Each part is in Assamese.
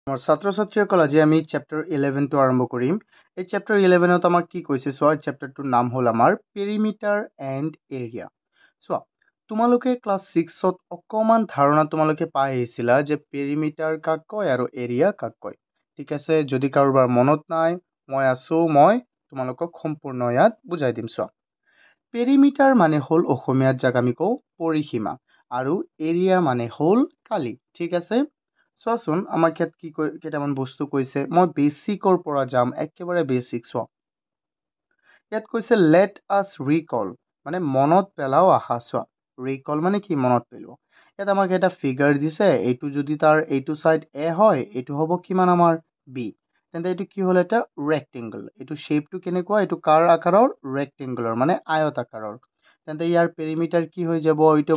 আমাৰ ছাত্ৰছাত্ৰীসকল আজি আমি চ্যাপ্টাৰ 11 টো আৰম্ভ কৰিম। এই চ্যাপ্টাৰ 11 ত আমাক কি কৈছে চোৱা, চ্যাপ্টাৰটোৰ নাম হ'ল আমাৰ পেৰিমিটাৰ এণ্ড এৰিয়া। চোৱা, তোমালোকে ক্লাছ 6 ত অকমান ধাৰণা তোমালোকে পাই আহিছিলা যে পেৰিমিটাৰ কাক কয় আৰু এৰিয়া কাক কয়। ঠিক আছে, যদি কাৰোবাৰ মনত নাই মই তোমালোকক সম্পূৰ্ণ ইয়াত বুজাই দিম। চোৱা, পেৰিমিটাৰ মানে হ'ল অসমীয়াত যাক আমি কওঁ পৰিসীমা, আৰু এৰিয়া মানে হ'ল কালি। ঠিক আছে, চোৱাচোন আমাক ইয়াত কি কেইটামান বস্তু কৈছে। মই বেচিকৰ পৰা যাম, একেবাৰে বেচিক। চোৱা, ইয়াত কৈছে লেট আছ ৰিকল, মানে মনত পেলাও আহা। চোৱা, ৰিকল মানে কি? মনত পেলোৱা। ইয়াত আমাক এটা ফিগাৰ দিছে, এইটো যদি তাৰ এইটো চাইড এ হয়, এইটো হ'ব কিমান আমাৰ বি, তেন্তে এইটো কি হ'ল? এটা ৰেক্টেংগল। এইটো শ্বেপটো কেনেকুৱা? এইটো কাৰ আকাৰৰ? ৰেক্টেংগুলাৰ, মানে আয়ত আকাৰৰ। তেন্তে ইয়াৰ পেৰিমিটাৰ কি হৈ যাব? এইটো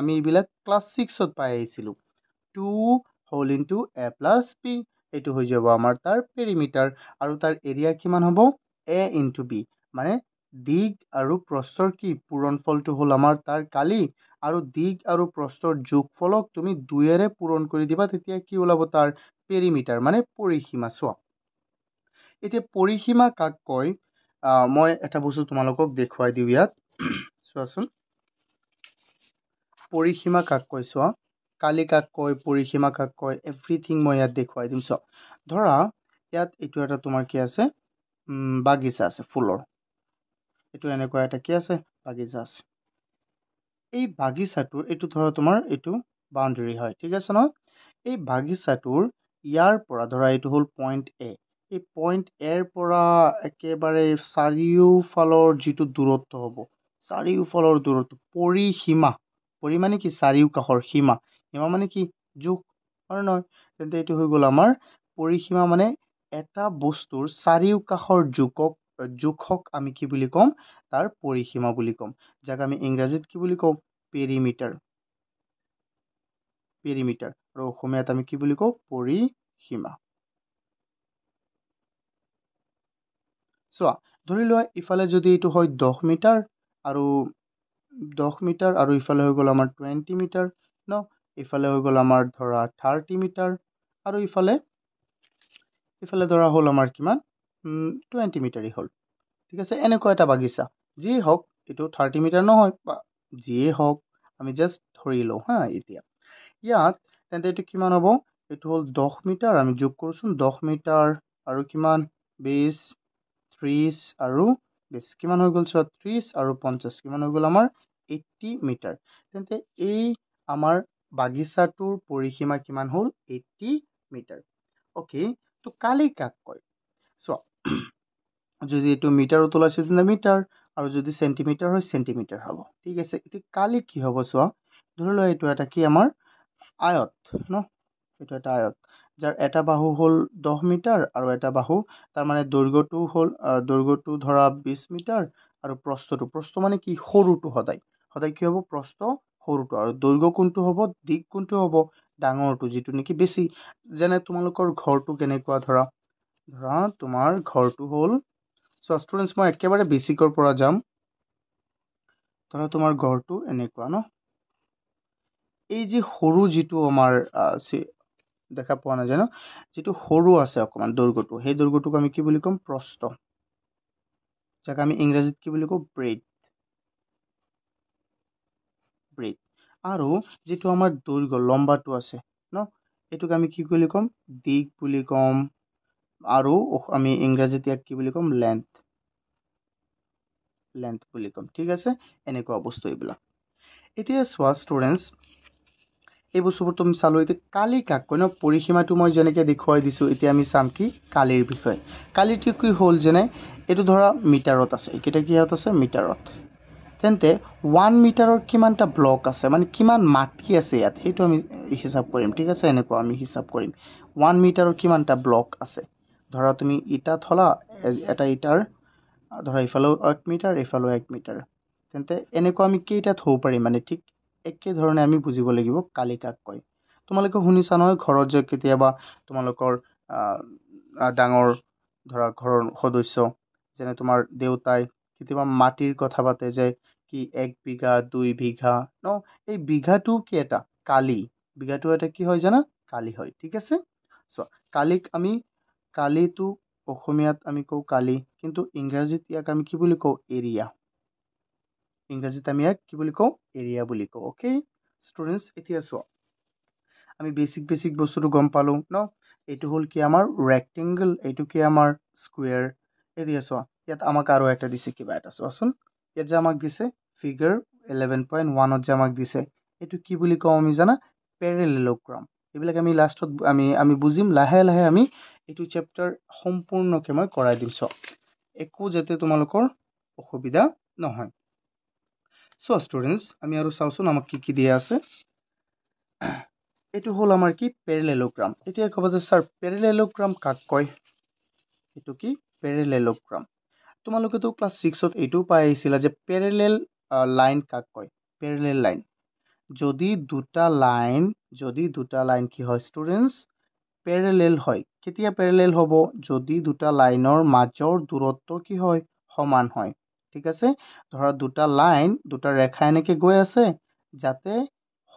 আমি এইবিলাক ক্লাছ 6 ত পাই আহিছিলোঁ। 2 whole into A plus B, এইটো হৈ যাব আমাৰ তাৰ পেৰিমিটাৰ। আৰু তাৰ এৰিয়া কিমান হ'ব? এ ইনটু বি, মানে দিগ আৰু প্ৰস্থৰ কি পূৰণফলটো হ'ল আমাৰ তাৰ কালি, আৰু দিগ আৰু প্ৰস্থৰ যোগফলক তুমি 2ৰে পূৰণ কৰি দিবা, তেতিয়া কি ওলাব? তাৰ পেৰিমিটাৰ, মানে পৰিসীমা। চোৱা, এতিয়া পৰিসীমা কাক কয়? মই এটা বস্তু তোমালোকক দেখুৱাই দিওঁ ইয়াত। চোৱাচোন, পৰিসীমা কাক কয়? চোৱা, কালি কাক কয়, পৰিসীমা কাক কয়, এভৰিথিং মই ইয়াত দেখুৱাই দিম। চোৱা, ধৰা ইয়াত এইটো এটা তোমাৰ কি আছে? বাগিচা আছে ফুলৰ। এইটো এনেকুৱা এটা কি আছে? বাগিচা আছে। এই বাগিচাটোৰ এইটো ধৰা তোমাৰ এইটো বাউণ্ডেৰী হয়। ঠিক আছে নহয়? এই বাগিচাটোৰ ইয়াৰ পৰা ধৰা এইটো হ'ল পইণ্ট এ। এই পইণ্ট এৰ পৰা একেবাৰে চাৰিওফালৰ যিটো দূৰত্ব হ'ব, চাৰিওফালৰ দূৰত্ব, পৰিসীমা। পৰি মানে কি? চাৰিওকাষৰ। সীমা, সীমা মানে কি? জোখ, হয় নহয়? তেন্তে এইটো হৈ গ'ল আমাৰ পৰিসীমা, মানে এটা বস্তুৰ চাৰিওকাষৰ জোখক আমি কি বুলি ক'ম? তাৰ পৰিসীমা বুলি ক'ম, যাক আমি ইংৰাজীত কি বুলি কওঁ? পেৰিমিটাৰ। পেৰিমিটাৰ, আৰু অসমীয়াত আমি কি বুলি কওঁ? পৰিসীমা। চোৱা, ধৰি লোৱা ইফালে যদি এইটো হয় 10 মিটাৰ, আৰু 10 মিটাৰ, আৰু ইফালে হৈ গ'ল আমাৰ 20 মিটাৰ ন, ইফালে হৈ গ'ল আমাৰ ধৰা 30 মিটাৰ, আৰু ইফালে ধৰা হ'ল আমাৰ কিমান? 20 মিটাৰেই হ'ল। ঠিক আছে, এনেকুৱা এটা বাগিচা। যিয়েই হওক, এইটো 30 মিটাৰ নহয়, বা যিয়েই হওক, আমি জাষ্ট ধৰি লওঁ হা। এতিয়া ইয়াত তেন্তে এইটো কিমান হ'ব? এইটো হ'ল 10 মিটাৰ, আমি যোগ কৰোঁচোন। 10 মিটাৰ আৰু কিমান? 20, 30 আৰু 20, কিমান হৈ গ'ল? চোৱা, 30 আৰু 50, কিমান হৈ গ'ল? আমাৰ 80 মিটাৰ। তেন্তে এই আমাৰ বাগিচাটোৰ পৰিসীমা কিমান হ'ল? 80 মিটাৰ। অ'কে, তো কালি কাক কয়? চোৱা, যদি এইটো মিটাৰত ওলাইছে তেন্তে মিটাৰ, আৰু যদি চেণ্টিমিটাৰ হয় চেণ্টিমিটাৰ হ'ব। ঠিক আছে, এতিয়া কালি কি হ'ব? চোৱা, ধৰি লোৱা এইটো এটা কি আমাৰ আয়ত ন, এইটো এটা আয়ত, যাৰ এটা বাহু হ'ল 10 মিটাৰ আৰু এটা বাহু, তাৰমানে দৈৰ্ঘ্যটো ধৰা 20 মিটাৰ, আৰু প্ৰস্থ মানে কি? সৰুটো সদায় কি হ'ব? প্ৰস্থ সৰুটো, আৰু দৈৰ্ঘ্য কোনটো হ'ব? দিশ কোনটো হ'ব? ডাঙৰটো, যিটো নেকি বেছি। যেনে তোমালোকৰ ঘৰটো কেনেকুৱা? ধৰা তোমাৰ ঘৰটো হ'ল, চোৱা ষ্টুডেণ্টছ, মই একেবাৰে বেচিকৰ পৰা যাম। ধৰা তোমাৰ ঘৰটো এনেকুৱা ন, এই যে সৰু যিটো আমাৰ দেখা পোৱা নাযায় ন, যিটো সৰু আছে অকণমান দৈৰ্ঘ্যটো, সেই দৈৰ্ঘ্যটোক আমি কি বুলি ক'ম? প্ৰস্থ, যাক আমি ইংৰাজীত কি বুলি কওঁ? ব্ৰেড। আৰু যিটো আমাৰ দৈৰ্ঘ্য লম্বাটো আছে ন, এইটোক আমি কি বুলি ক'ম? দিশ বুলি ক'ম, আৰু আমি ইংৰাজীত ইয়াক কি বুলি ক'ম? লেন্থ বুলি ক'ম। ঠিক আছে, এনেকুৱা বস্তু এইবিলাক। এতিয়া চোৱা ষ্টুডেণ্টছ, এই বস্তুবোৰ তুমি চালো। এতিয়া কালি কাক কয় ন? পৰিসীমাটো মই যেনেকৈ দেখুৱাই দিছোঁ, এতিয়া আমি চাম কি কালিৰ বিষয়ে। কালিটো কি হ'ল? যেনে এইটো ধৰা মিটাৰত আছে, এইকেইটা কিহত আছে? মিটাৰত। তেন্তে 1 মিটাৰৰ কিমানটা ব্লক আছে, মানে কিমান মাটি আছে ইয়াত, সেইটো আমি হিচাপ কৰিম। ঠিক আছে, এনেকুৱা আমি হিচাপ কৰিম। 1 মিটাৰৰ কিমানটা ব্লক আছে? ধৰা তুমি ইটা থলা, এটা ইটাৰ ধৰা ইফালেও 1 মিটাৰ, ইফালেও 1 মিটাৰ, তেন্তে এনেকুৱা আমি কেইটা থ'ব পাৰিম? মানে ঠিক একেধৰণে আমি বুজিব লাগিব কালি কাক কয়। তোমালোকে শুনিছা নহয়, ঘৰত যে কেতিয়াবা তোমালোকৰ ডাঙৰ ধৰা ঘৰৰ সদস্য, যেনে তোমাৰ দেউতাই কেতিয়াবা মাটিৰ কথা পাতে, যে কি 1 বিঘা 2 বিঘা ন, এই বিঘাটো কি? এটা কালি। বিঘাটো এটা কি হয় জানা? কালি হয়। ঠিক আছে, চোৱা কালিটো অসমীয়াত আমি কওঁ কালি, কিন্তু ইংৰাজীত ইয়াক আমি কি বুলি কওঁ? এৰিয়া। ইংৰাজীত আমি ইয়াক কি বুলি কওঁ? এৰিয়া বুলি কওঁ। অ'কে ষ্টুডেণ্টছ, এতিয়া চোৱা আমি বেছিক বস্তুটো গম পালো ন। এইটো হ'ল কি আমাৰ ৰেক্টেংগল, এইটো কি আমাৰ স্কুৱেৰ। এতিয়া চোৱা ইয়াত আমাক আৰু এটা দিছে, কিবা এটা চোৱাচোন। ইয়াত যে আমাক দিছে ফিগাৰ 11.1ত যে আমাক দিছে, এইটো কি বুলি কওঁ আমি জানা? পেৰেলেলোগ্ৰাম। এইবিলাক আমি লাষ্টত আমি বুজিম। লাহে লাহে আমি এইটো চেপ্টাৰ সম্পূৰ্ণকে মই কৰাই দিম। চোৱা একো যাতে তোমালোকৰ অসুবিধা নহয়। চোৱা ষ্টুডেণ্টছ, আমি আৰু চাওঁচোন আমাক কি দিয়া আছে। এইটো হ'ল আমাৰ কি? পেৰেলেলোগ্ৰাম। এতিয়া ক'ব যে ছাৰ পেৰেলেলোগ্ৰাম কাক কয়? এইটো কি? পেৰেলেলোগ্ৰাম। তোমালোকেতো ক্লাছ 6ত এইটোও পাই আহিছিলা যে পেৰেলেল লাইন কাক কয়? Parallel line. যদি দুটা লাইন কি হয় ষ্টুডেণ্টছ? পেৰেলেল হয়। কেতিয়া পেৰেলেল হ'ব? যদি দুটা লাইনৰ মাজৰ দূৰত্ব কি হয়? সমান হয়। ঠিক আছে, ধৰা দুটা ৰেখা এনেকে গৈ আছে, যাতে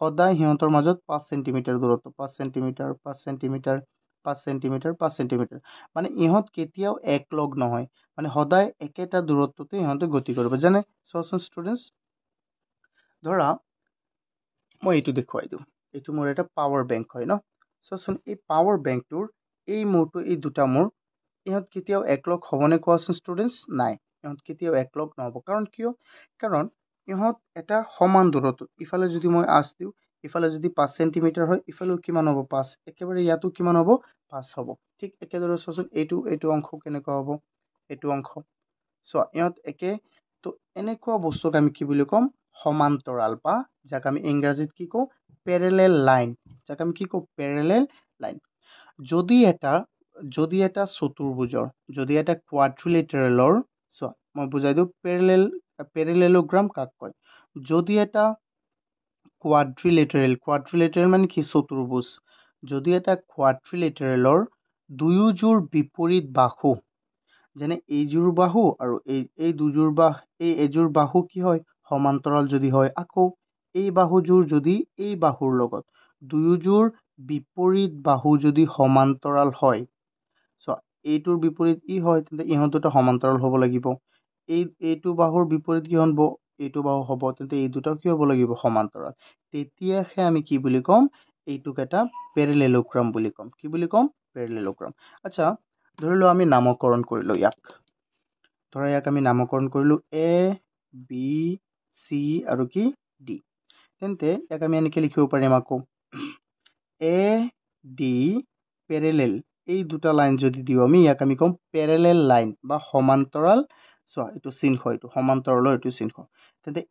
সদায় সিহঁতৰ মাজত 5 চেণ্টিমিটাৰ দূৰত্ব, 5 চেণ্টিমিটাৰ, 5 চেণ্টিমিটাৰ, 5 চেণ্টিমিটাৰ, 5 চেণ্টিমিটাৰ, মানে ইহঁত কেতিয়াও একলগ নহয়, মানে সদায় একেটা দূৰত্বতে ইহঁতে গতি কৰিব। যেনে চোৱাচোন ষ্টুডেণ্টছ, ধৰা মই এইটো দেখুৱাই দিওঁ। এইটো মোৰ এটা পাৱাৰ বেংক হয় ন। চোৱাচোন এই পাৱাৰ বেংকটোৰ এই মূৰটো, এই দুটা মূৰ, ইহঁত কেতিয়াও একলগ হ'বনে কোৱাচোন ষ্টুডেণ্টছ? নাই, ইহঁত কেতিয়াও একলগ নহ'ব। কাৰণ কিয়? কাৰণ ইহঁত এটা সমান দূৰত্ব। ইফালে যদি মই আঁচ দিওঁ, ইফালে যদি 5 চেণ্টিমিটাৰ হয়, ইফালেও কিমান হ'ব? 5। একেবাৰে ইয়াতো কিমান হ'ব? 5 হ'ব। ঠিক একেদৰে চোৱাচোন এইটো অংশ কেনেকুৱা হ'ব? এইটো অংশ চোৱা, ইহঁত একে। তো এনেকুৱা বস্তুক আমি কি বুলি ক'ম? সমান্তৰাল, বা যাক আমি ইংৰাজীত কি কওঁ? Parallel line. যাক আমি কি কওঁ? Parallel line. যদি এটা চতুৰ্ভুজৰ, যদি এটা কোৱাড্ৰিলেটাৰেলৰ, চোৱা মই বুজাই দিওঁ, পেৰেলেলোগ্ৰাম কাক কয়? যদি এটা কোৱাড্ৰিলেটাৰেল মানে কি? চতুৰ্ভুজ। যদি এটা কোৱাড্ৰিলেটাৰেলৰ দুয়োযোৰ বিপৰীত বাহু, যেনে এইযোৰ বাহু আৰু এযোৰ বাহু কি হয়? সমান্তৰাল যদি হয়, আকৌ এই বাহুযোৰ যদি এই বাহুৰ লগত দুয়োযোৰ বিপৰীত বাহু যদি সমান্তৰাল হয়, চোৱা এইটোৰ বিপৰীত হয়, তেন্তে ইহঁত দুটা সমান্তৰাল হ'ব লাগিব। এইটো বাহুৰ বিপৰীত কি হ'ব? এইটো বাহু হ'ব, তেন্তে এই দুটাও কি হ'ব লাগিব? সমান্তৰাল। তেতিয়াহে আমি কি বুলি ক'ম? এইটোক এটা পেৰেলেলোগ্ৰাম বুলি ক'ম। কি বুলি ক'ম? পেৰেলেলোগ্ৰাম। আচ্ছা, ধৰি লওঁ আমি নামকৰণ কৰিলোঁ ইয়াক। ধৰা ইয়াক আমি নামকৰণ কৰিলোঁ ABC আৰু কি? D। তেন্তে ইয়াক আমি এনেকৈ লিখিব পাৰিম আকৌ AD পেৰেলেল। এই দুটা লাইন যদি দিওঁ আমি, ইয়াক আমি ক'ম পেৰেলেল লাইন বা সমান্তৰাল। চোৱা এইটো চিহ্ন, এইটো সমান্তৰালৰ এইটো চিহ্ন। তেন্তে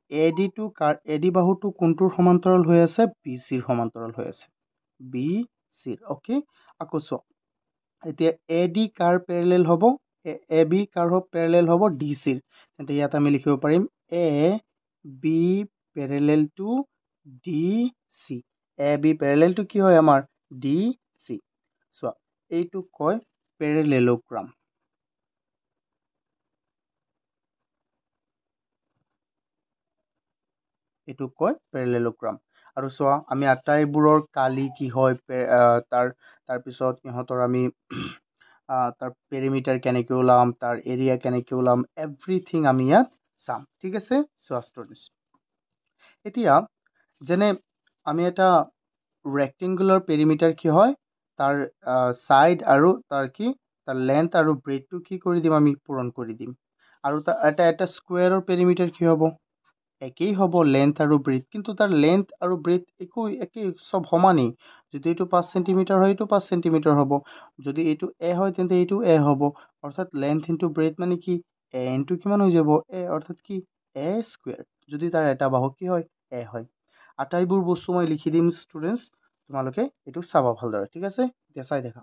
AD বাহুটো কোনটোৰ সমান্তৰাল হৈ আছে? BCৰ সমান্তৰাল হৈ আছে। BCৰ। অ'কে, আকৌ চোৱা এতিয়া AD কাৰ পেৰেলেল হ'ব? AB কাৰ পেৰেলেল হ'ব? DCৰ। তেন্তে ইয়াত আমি লিখিব পাৰিম AB parallel two DC। AB parallel two কি হয় আমাৰ? DC। চোৱা এইটোক কয় পেৰেলেলোগ্ৰাম। এইটোক কয় পেৰেলেলোগ্ৰাম। আৰু চোৱা আমি আটাইবোৰৰ কালি কি হয়, তাৰপিছত ইহঁতৰ আমি তাৰ পেৰিমিটাৰ কেনেকৈ ওলাম, তাৰ এৰিয়া কেনেকৈ ওলাম, এভৰিথিং আমি ইয়াত চাম। ঠিক আছে, চোৱা ষ্টুডেণ্টছ, এতিয়া যেনে আমি এটা ৰেক্টেংগুলাৰ পেৰিমিটাৰ কি হয়, তাৰ ছাইড আৰু তাৰ লেন্থ আৰু ব্ৰেডটো কি কৰি দিম? আমি পূৰণ কৰি দিম। আৰু এটা স্কুৱেৰৰ পেৰিমিটাৰ কি হ'ব? একেই হ'ব, লেন্থ আৰু ব্ৰেড, কিন্তু তাৰ লেন্থ আৰু ব্ৰেড একেই, চব সমানেই। যদি এইটো 5 চেণ্টিমিটাৰ হয়, এইটো 5 চেণ্টিমিটাৰ হ'ব। যদি এইটো A হয়, তেন্তে এইটো A হ'ব। অৰ্থাৎ লেন্থ ইনটু ব্ৰেড মানে কি? A ইনটু কিমান হৈ যাব? A, অৰ্থাৎ কি? A square. যদি তাৰ এটা বাহু কি হয়? A হয়। আটাইবোৰ বস্তু মই লিখি দিম ষ্টুডেণ্টছ, তোমালোকে এইটো চাবা ভালদৰে। ঠিক আছে, এতিয়া চাই দেখা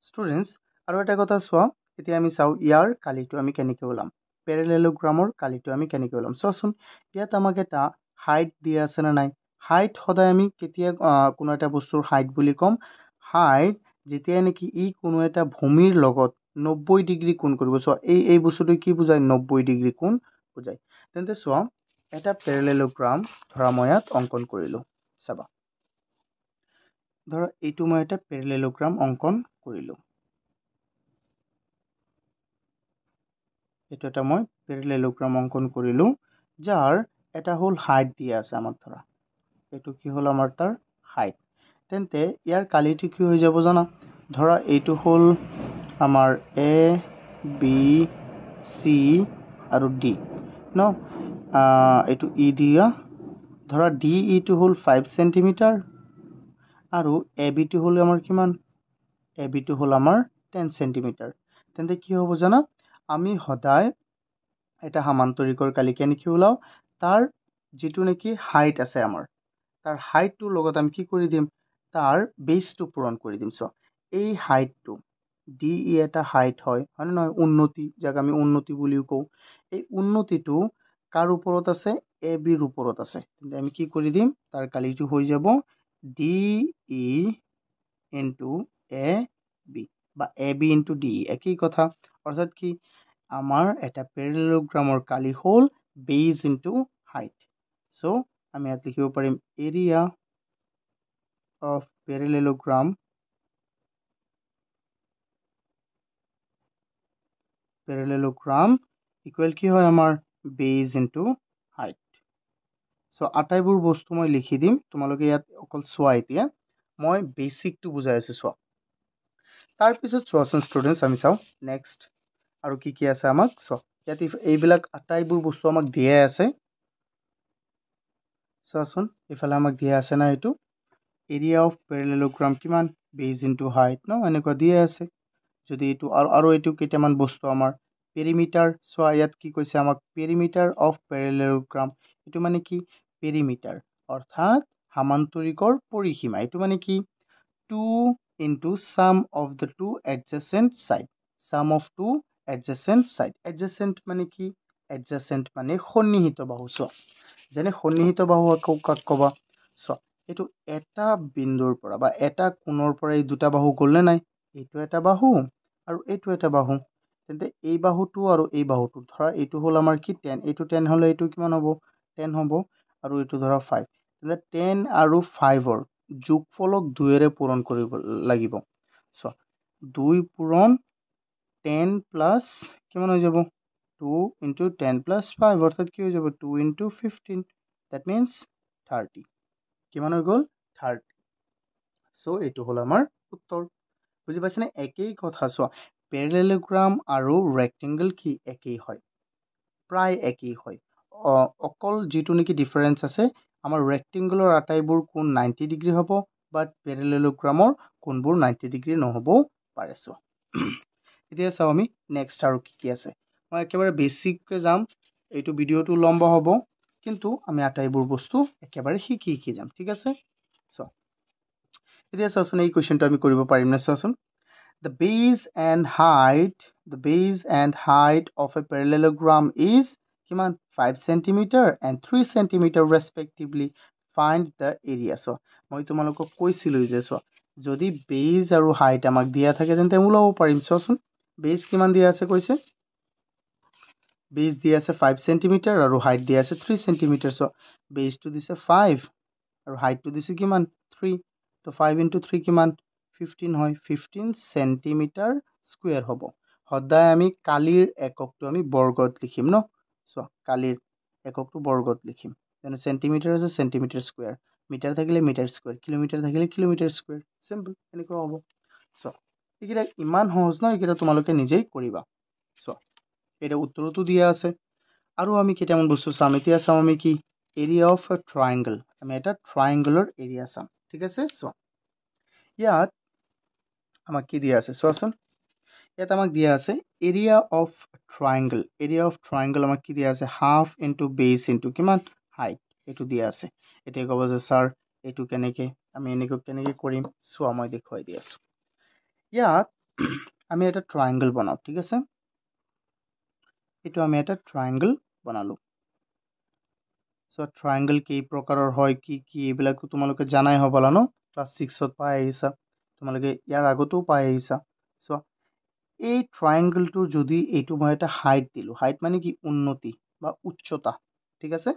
ষ্টুডেণ্টছ। আৰু এটা কথা চোৱা, এতিয়া আমি চাওঁ ইয়াৰ কালিটো আমি কেনেকৈ ওলাম, পেৰেলেলোগ্ৰামৰ কালিটো আমি কেনেকৈ ওলাম। চোৱাচোন ইয়াত আমাক এটা হাইট দিয়া আছে নে নাই? হাইট সদায় আমি কেতিয়া কোনো এটা বস্তুৰ হাইট বুলি ক'ম? হাইট যেতিয়া নেকি ই কোনো এটা ভূমিৰ লগত 90 ডিগ্ৰী কোণ কৰিব। চোৱা এই বস্তুটো কি বুজায়? 90 ডিগ্ৰী কোণ বুজায়। তেন্তে চোৱা এটা পেৰেলেলোগ্ৰাম ধৰা মই ইয়াত অংকন কৰিলোঁ, চাবা ধৰা এইটো মই এটা পেৰেলেলোগ্ৰাম অংকন কৰিলোঁ। এইটো এটা মই পেৰেলেলোগ্ৰাম অংকন কৰিলোঁ, যাৰ এটা হ'ল হাইট দিয়া আছে আমাক ধৰা। এইটো কি হ'ল আমাৰ তাৰ হাইট। তেন্তে ইয়াৰ কালিটো কি হৈ যাব জানা? ধৰা এইটো হ'ল আমাৰ এ, বি, চি আৰু ডি ন, এইটো ই দিয়া। ধৰা ডি ইটো হ'ল 5 চেণ্টিমিটাৰ আৰু এ বিটো হ'ল আমাৰ কিমান? এ বিটো হ'ল আমাৰ 10 চেণ্টিমিটাৰ। তেন্তে কি হ'ব জানা? আমি সদায় এটা সামান্তৰিকৰ কালি কেনেকৈ ওলাও? তাৰ যিটো নেকি হাইট আছে আমাৰ, তাৰ হাইটটোৰ লগত আমি কি কৰি দিম? তাৰ বেছটো পূৰণ কৰি দিম। চ' এই হাইটটো ডি ই এটা হাইট হয়নে নহয়? উন্নতি, যাক আমি উন্নতি বুলিও কওঁ। এই উন্নতিটো কাৰ ওপৰত আছে? এ বিৰ ওপৰত আছে। তেন্তে আমি কি কৰি দিম? তাৰ কালিটো হৈ যাব D E into A B, বা A B into D E, একেই কথা। অৰ্থাৎ কি? আমাৰ এটা পেৰেলেলোগ্ৰামৰ কালি হ'ল বেজ ইনটু হাইট। চ' আমি ইয়াত লিখিব পাৰিম এৰিয়া অফ পেৰেলেলোগ্ৰাম ইকুৱেল কি হয় আমাৰ? বেজ ইনটু হাইট। চ' আটাইবোৰ বস্তু মই লিখি দিম, তোমালোকে ইয়াত অকল চোৱা। এতিয়া মই বেচিকটো বুজাই আছোঁ, চোৱা। তাৰপিছত চোৱাচোন ষ্টুডেণ্টছ, আমি চাওঁ নেক্সট আৰু কি কি আছে আমাক। চোৱা ইয়াত এইবিলাক আটাইবোৰ বস্তু আমাক দিয়াই আছে। চোৱাচোন এইফালে আমাক দিয়া আছে না, এইটো এৰিয়া অফ পেৰেলেলোগ্ৰাম কিমান? বেজ ইনটু হাইট ন, এনেকুৱা দিয়ে আছে। যদি এইটো আৰু এইটো কেইটামান বস্তু আমাৰ পেৰিমিটাৰ। চোৱা ইয়াত কি কৈছে আমাক? Perimeter of parallelogram. এইটো মানে কি? পেৰিমিটাৰ অৰ্থাৎ সামান্তৰিকৰ পৰিসীমা। এইটো মানে কি? 2 into sum of the two adjacent side. Sum of two adjacent side. Adjacent মানে কি? এডজেচেণ্ট মানে সন্নিহিত বাহু। চোৱা যেনে সন্নিহিত বাহু কাক ক'বা? চোৱা এইটো এটা বিন্দুৰ পৰা বা এটা কোণৰ পৰা এই দুটা বাহু গ'লনে নাই? এইটো এটা বাহু আৰু এইটো এটা বাহু। তেন্তে এই বাহুটো আৰু এই বাহুটো, ধৰা এইটো হ'ল আমাৰ কি? 10। এইটো 10 হ'লে এইটো কিমান হ'ব? 10 হ'ব। আৰু এইটো ধৰা 5। তেন্তে 10 আৰু 5ৰ যোগফলক 2ৰে পূৰণ কৰিব লাগিব। চোৱা 2 পূৰণ 10 প্লাছ কিমান হৈ যাব? 2 ইনটু 10 প্লাছ 5, অৰ্থাৎ কি হৈ যাব? 2 ইনটু 15, দ্যাট মিনছ 30। কিমান হৈ গ'ল? 30। চ' এইটো হ'ল আমাৰ উত্তৰ। বুজি পাইছেনে? একেই কথা। চোৱা পেৰেলেলোগ্ৰাম আৰু ৰেক্টেংগল কি একেই হয়, প্ৰায় একেই হয়। অকল যিটো নেকি ডিফাৰেঞ্চ আছে, আমাৰ ৰেক্টেংগুলৰ আটাইবোৰ কোণ 90 ডিগ্ৰী হ'ব, বাট পেৰেলেলোগ্ৰামৰ কোণবোৰ 90 ডিগ্ৰী নহ'বও পাৰে। চোৱা এতিয়া চাওঁ আমি নেক্সট আৰু কি কি আছে। মই একেবাৰে বেছিককৈ যাম, এইটো ভিডিঅ'টো লম্বা হ'ব, কিন্তু আমি আটাইবোৰ বস্তু একেবাৰে শিকি যাম। ঠিক আছে? চোৱা এতিয়া চাওঁচোন এই কুৱেশ্যনটো আমি কৰিব পাৰিমনে? চোৱাচোন the base and height of a parallelogram is কিমান? 5 centimeter and 3 centimeter respectively. Find the area. So মই তোমালোকক কৈছিলোঁ যে চোৱা যদি বেজ আৰু হাইট আমাক দিয়া থাকে তেন্তে ওলাব পাৰিম। চোৱাচোন বেজ কিমান দিয়া আছে কৈছে? বেজ দিয়া আছে 5 চেণ্টিমিটাৰ আৰু হাইট দিয়া আছে 3 চেণ্টিমিটাৰ। চ' বেজটো দিছে 5 আৰু হাইটটো দিছে কিমান? 3। তো 5 ইনটু 3 কিমান? 15 হয়। 15 চেণ্টিমিটাৰ স্কুৱেৰ হ'ব। সদায় আমি কালিৰ এককটো আমি বৰ্গত লিখিম ন। চোৱা কালিৰ এককটো বৰ্গত লিখিম। যেনে চেণ্টিমিটাৰ আছে চেণ্টিমিটাৰ স্কুৱেৰ, মিটাৰ থাকিলে মিটাৰ স্কুৱেৰ, কিলোমিটাৰ থাকিলে কিলোমিটাৰ স্কুৱেৰ। চিম্পল, এনেকুৱা হ'ব। চোৱা এইকেইটা ইমান সহজ ন, এইকেইটা তোমালোকে নিজেই কৰিবা। চোৱা এটা উত্তৰতো দিয়া আছে। আৰু আমি কেইটামান বস্তু চাম। এতিয়া চাম আমি কি? Area of A triangle. আমি এটা ট্ৰাইংগলৰ এৰিয়া চাম। ঠিক আছে? চোৱা ইয়াত আমাক কি দিয়া আছে? চোৱাচোন ইয়াত আমাক দিয়া আছে area of triangle. Area of triangle আমাক কি দিয়া আছে? হাফ ইনটু বেছ ইনটু কিমান? হাইট। এইটো দিয়া আছে। এতিয়া ক'ব যে ছাৰ এইটো কেনেকৈ আমি এনেকৈ কেনেকৈ কৰিম? চোৱা মই দেখুৱাই দি আছোঁ। ইয়াত আমি এটা ট্ৰাইংগল বনাওঁ। ঠিক আছে? এইটো আমি এটা ট্ৰাইংগল বনালোঁ। চ' ট্ৰাইংগল কেই প্ৰকাৰৰ হয়, কি কি এইবিলাকো তোমালোকে জানাই হ'বলা ন, ক্লাছ 6ত পাই আহিছা, তোমালোকে ইয়াৰ আগতেও পাই আহিছা। চ' এই ট্ৰাইংগলটো যদি এইটো মই এটা হাইট দিলোঁ, হাইট মানে কি? উন্নতি বা উচ্চতা। ঠিক আছে?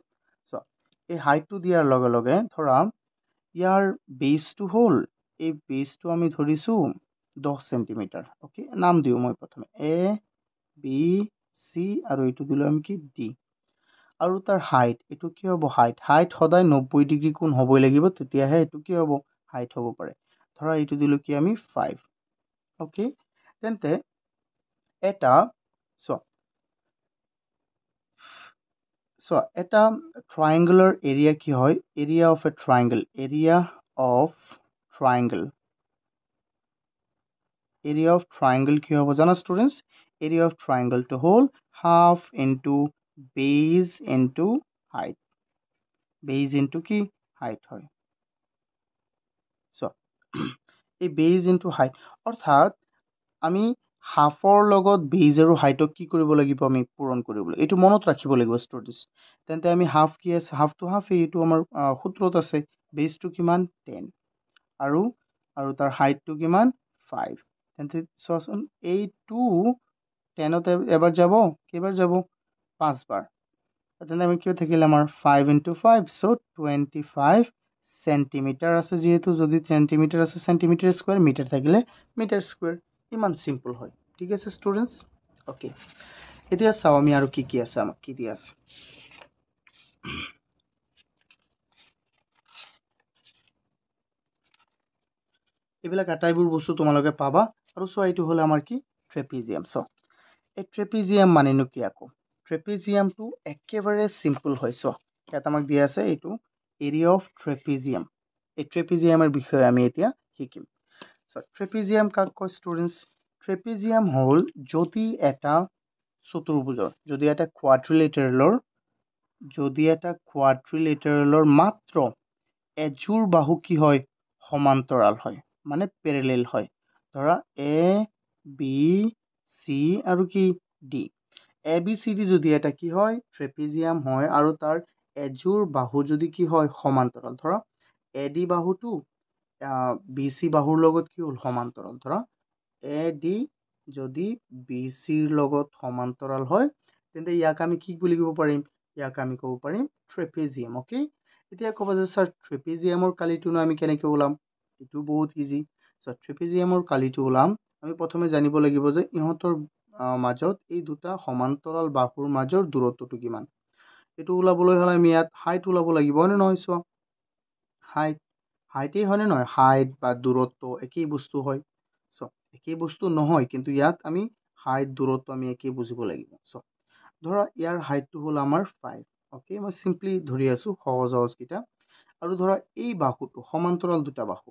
চ' এই হাইটটো দিয়াৰ লগে লগে ধৰা ইয়াৰ বেছটো হ'ল এই বেসটো আমি ধৰিছো 10 সেন্টিমিটাৰ ওকে নাম দিও মই প্ৰথমে এ বি সি আৰু এইটো দিলো আমি কি ডি আৰু তাৰ হাইট এইটো কি হ'ব হাইট সদায় 90 ডিগ্ৰী কোণ হ'বই লাগিব তেতিয়াহে এইটো কি হ'ব হাইট হ'ব পাৰে ধৰা এইটো দিলো কি আমি 5 ওকে তেন্তে এটা এটা ট্ৰায়াঙ্গুলাৰ এৰিয়া কি হয় area of A ট্ৰায়াঙ্গল area of triangle কি হ'ব জানা students area of triangle to whole half into base into height কি height হয় এই base into height অৰ্থাৎ আমি হাফৰ লগত বেজ আৰু হাইটক কি কৰিব লাগিব আমি পূৰণ কৰিব লাগিব এইটো মনত ৰাখিব লাগিব ষ্টুডেন্টস তেন্তে আমি হাফ কি আছে হাফ টু হাফ এইটো আমাৰ সূত্ৰত আছে বেজটো কিমান 10 আৰু তাৰ হাইটটো কিমান 5 তেন্তে চোৱাচোন এই 2 10ত এবাৰ যাব কেইবাৰ যাব 5 বাৰ তেন্তে আমি কি থাকিলে আমাৰ 5 into 5 so 25 সেন্টিমিটাৰ আছে যেহেতু যদি সেন্টিমিটাৰ আছে সেন্টিমিটাৰ স্কয়াৰ মিটাৰ থাকিলে মিটাৰ স্কয়াৰ ইমান সিম্পল হয় ঠিক আছে স্টুডেন্টস ওকে এতিয়া চাও আমি আৰু কি আছে আমাক কি দিয়া আছে এইবিলাক আটাইবোৰ বস্তু তোমালোকে পাবা আৰু সো এইটো হল আমাৰ কি ট্ৰেপিজিয়াম সো এই ট্ৰেপিজিয়াম মানেনো কি আকৌ ট্ৰেপিজিয়ামটো একেবাৰে সিম্পল হয় সো ইয়াত আমাক দিয়া আছে এইটো এৰিয়া অফ ট্ৰেপিজিয়াম এই ট্ৰেপিজিয়ামৰ বিষয়ে আমি এতিয়া শিকিম সো ট্ৰেপিজিয়াম কাক কয় স্টুডেন্টস ট্ৰেপিজিয়াম হল যদি এটা চতুৰ্ভুজৰ যদি এটা কোৱাড্ৰিলেটাৰেলৰ মাত্ৰ এজোৰ বাহু কি হয় সমান্তৰাল হয় মানে প্যাৰালেল হয় ধৰা এ বি সি আৰু কি D A B C D যদি এটা কি হয় ট্ৰেপিজিয়াম হয় আৰু তাৰ এজোৰ বাহু যদি কি হয় সমান্তৰাল ধৰা এ ডি বাহুটো বি সি বাহুৰ লগত কি হল সমান্তৰাল ধৰা এ ডি যদি বি সিৰ লগত সমান্তৰাল হয় তেন্তে ইয়াক আমি কি বুলি ক'ব পাৰিম ইয়াক আমি ক'ব পাৰিম ট্ৰেপিজিয়াম ওকে এতিয়া ক'ব যে স্যাৰ ট্ৰেপিজিয়ামৰ কালিটো আমি কেনেকৈ ওলাম এটো বহুত ইজি সো ট্ৰেপিজিয়ামৰ কালিটো ওলাম আমি প্ৰথমে জানিব লাগিব যে ইহঁতৰ মাজত এই দুটা সমান্তৰাল বাহুৰ মাজৰ দূৰত্বটো কিমান এটো ওলাবলৈ হলে আমি ইয়াত হাইট ওলাব লাগিব নে নহয় সো হাইটেই হয় নে নহয় হাইট বা দূৰত্ব একেই বস্তু হয় সো একেই বস্তু নহয় কিন্তু ইয়াত আমি হাইট দূৰত্ব আমি একেই বুজিব লাগিব সো ধৰা ইয়াৰ হাইটটো হল আমাৰ 5 ওকে মই সিম্পলি ধৰি আছো সহজ কিটা আৰু ধৰা এই বাহুটো সমান্তৰাল দুটা বাহু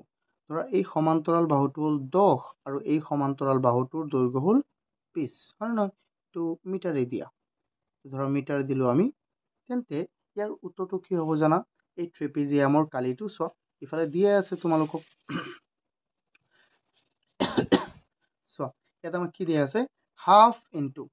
ধৰা এই সমান্তৰাল বাহুটো হল 10 আৰু এই সমান্তৰাল বাহুটোৰ দৈৰ্ঘ্য হল 20 হয় নহয় তো মিটাৰে দিয়া ধৰা মিটাৰ দিলো আমি তেন্তে ইয়াৰ উত্তৰটো কি হ'ব জানা এই ট্ৰেপিজিয়ামৰ কালিটো সো ইফালে দিয়া আছে তোমালোকক সো এটা আমাক কি দিয়া আছে হাফ ইনটু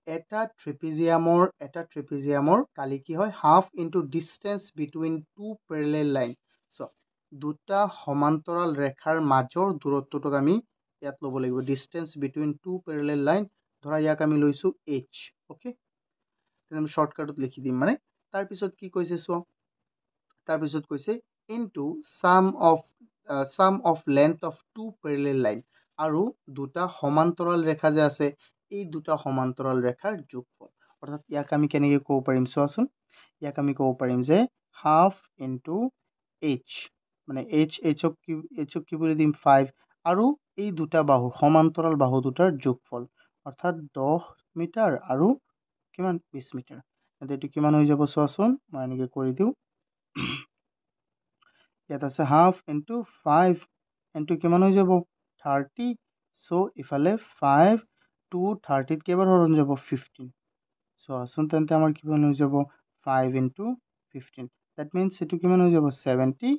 এটা ট্ৰেপিজিয়ামৰ কালি কি হয় half into distance between two parallel line so দুটা সমান্তৰাল ৰেখাৰ মাজৰ দূৰত্বটোক আমি ইয়াত ল'ব লাগিব distance between two parallel line ধৰা ইয়াক আমি লৈছো h ওকে তেনে আমি শৰ্টকাটত লিখি দিম মানে তাৰ পিছত কি কৈছে সো তাৰ পিছত কৈছে into sum of length of two parallel line আৰু দুটা সমান্তৰাল ৰেখা যে আছে এই দুটা সমান্তৰাল ৰেখাৰ যোগফল অৰ্থাৎ ইয়াক আমি কেনেকৈ ক'ব পাৰিম চোৱাচোন ইয়াক আমি ক'ব পাৰিম যে হাফ ইনটু h মানে h কি বুলি দিম 5 আৰু এই দুটা বাহু সমান্তৰাল বাহু দুটাৰ যোগফল অৰ্থাৎ 10 মিটাৰ আৰু কিমান 20 মিটাৰ এটো কিমান হৈ যাব চোৱাচোন মই এনেকৈ কৰি দিও ইয়াত আছে হাফ ইনটু 5 ইনটু কিমান হৈ যাব 30 সো ইফালে 5 টু 30 কেইবাৰ হৰণ যাব 15 সো আসুন তেন্তে আমাৰ কিমান হৈ যাব 5 ইনটু 15 দ্যাট মিন্স এটো কিমান হৈ যাব 75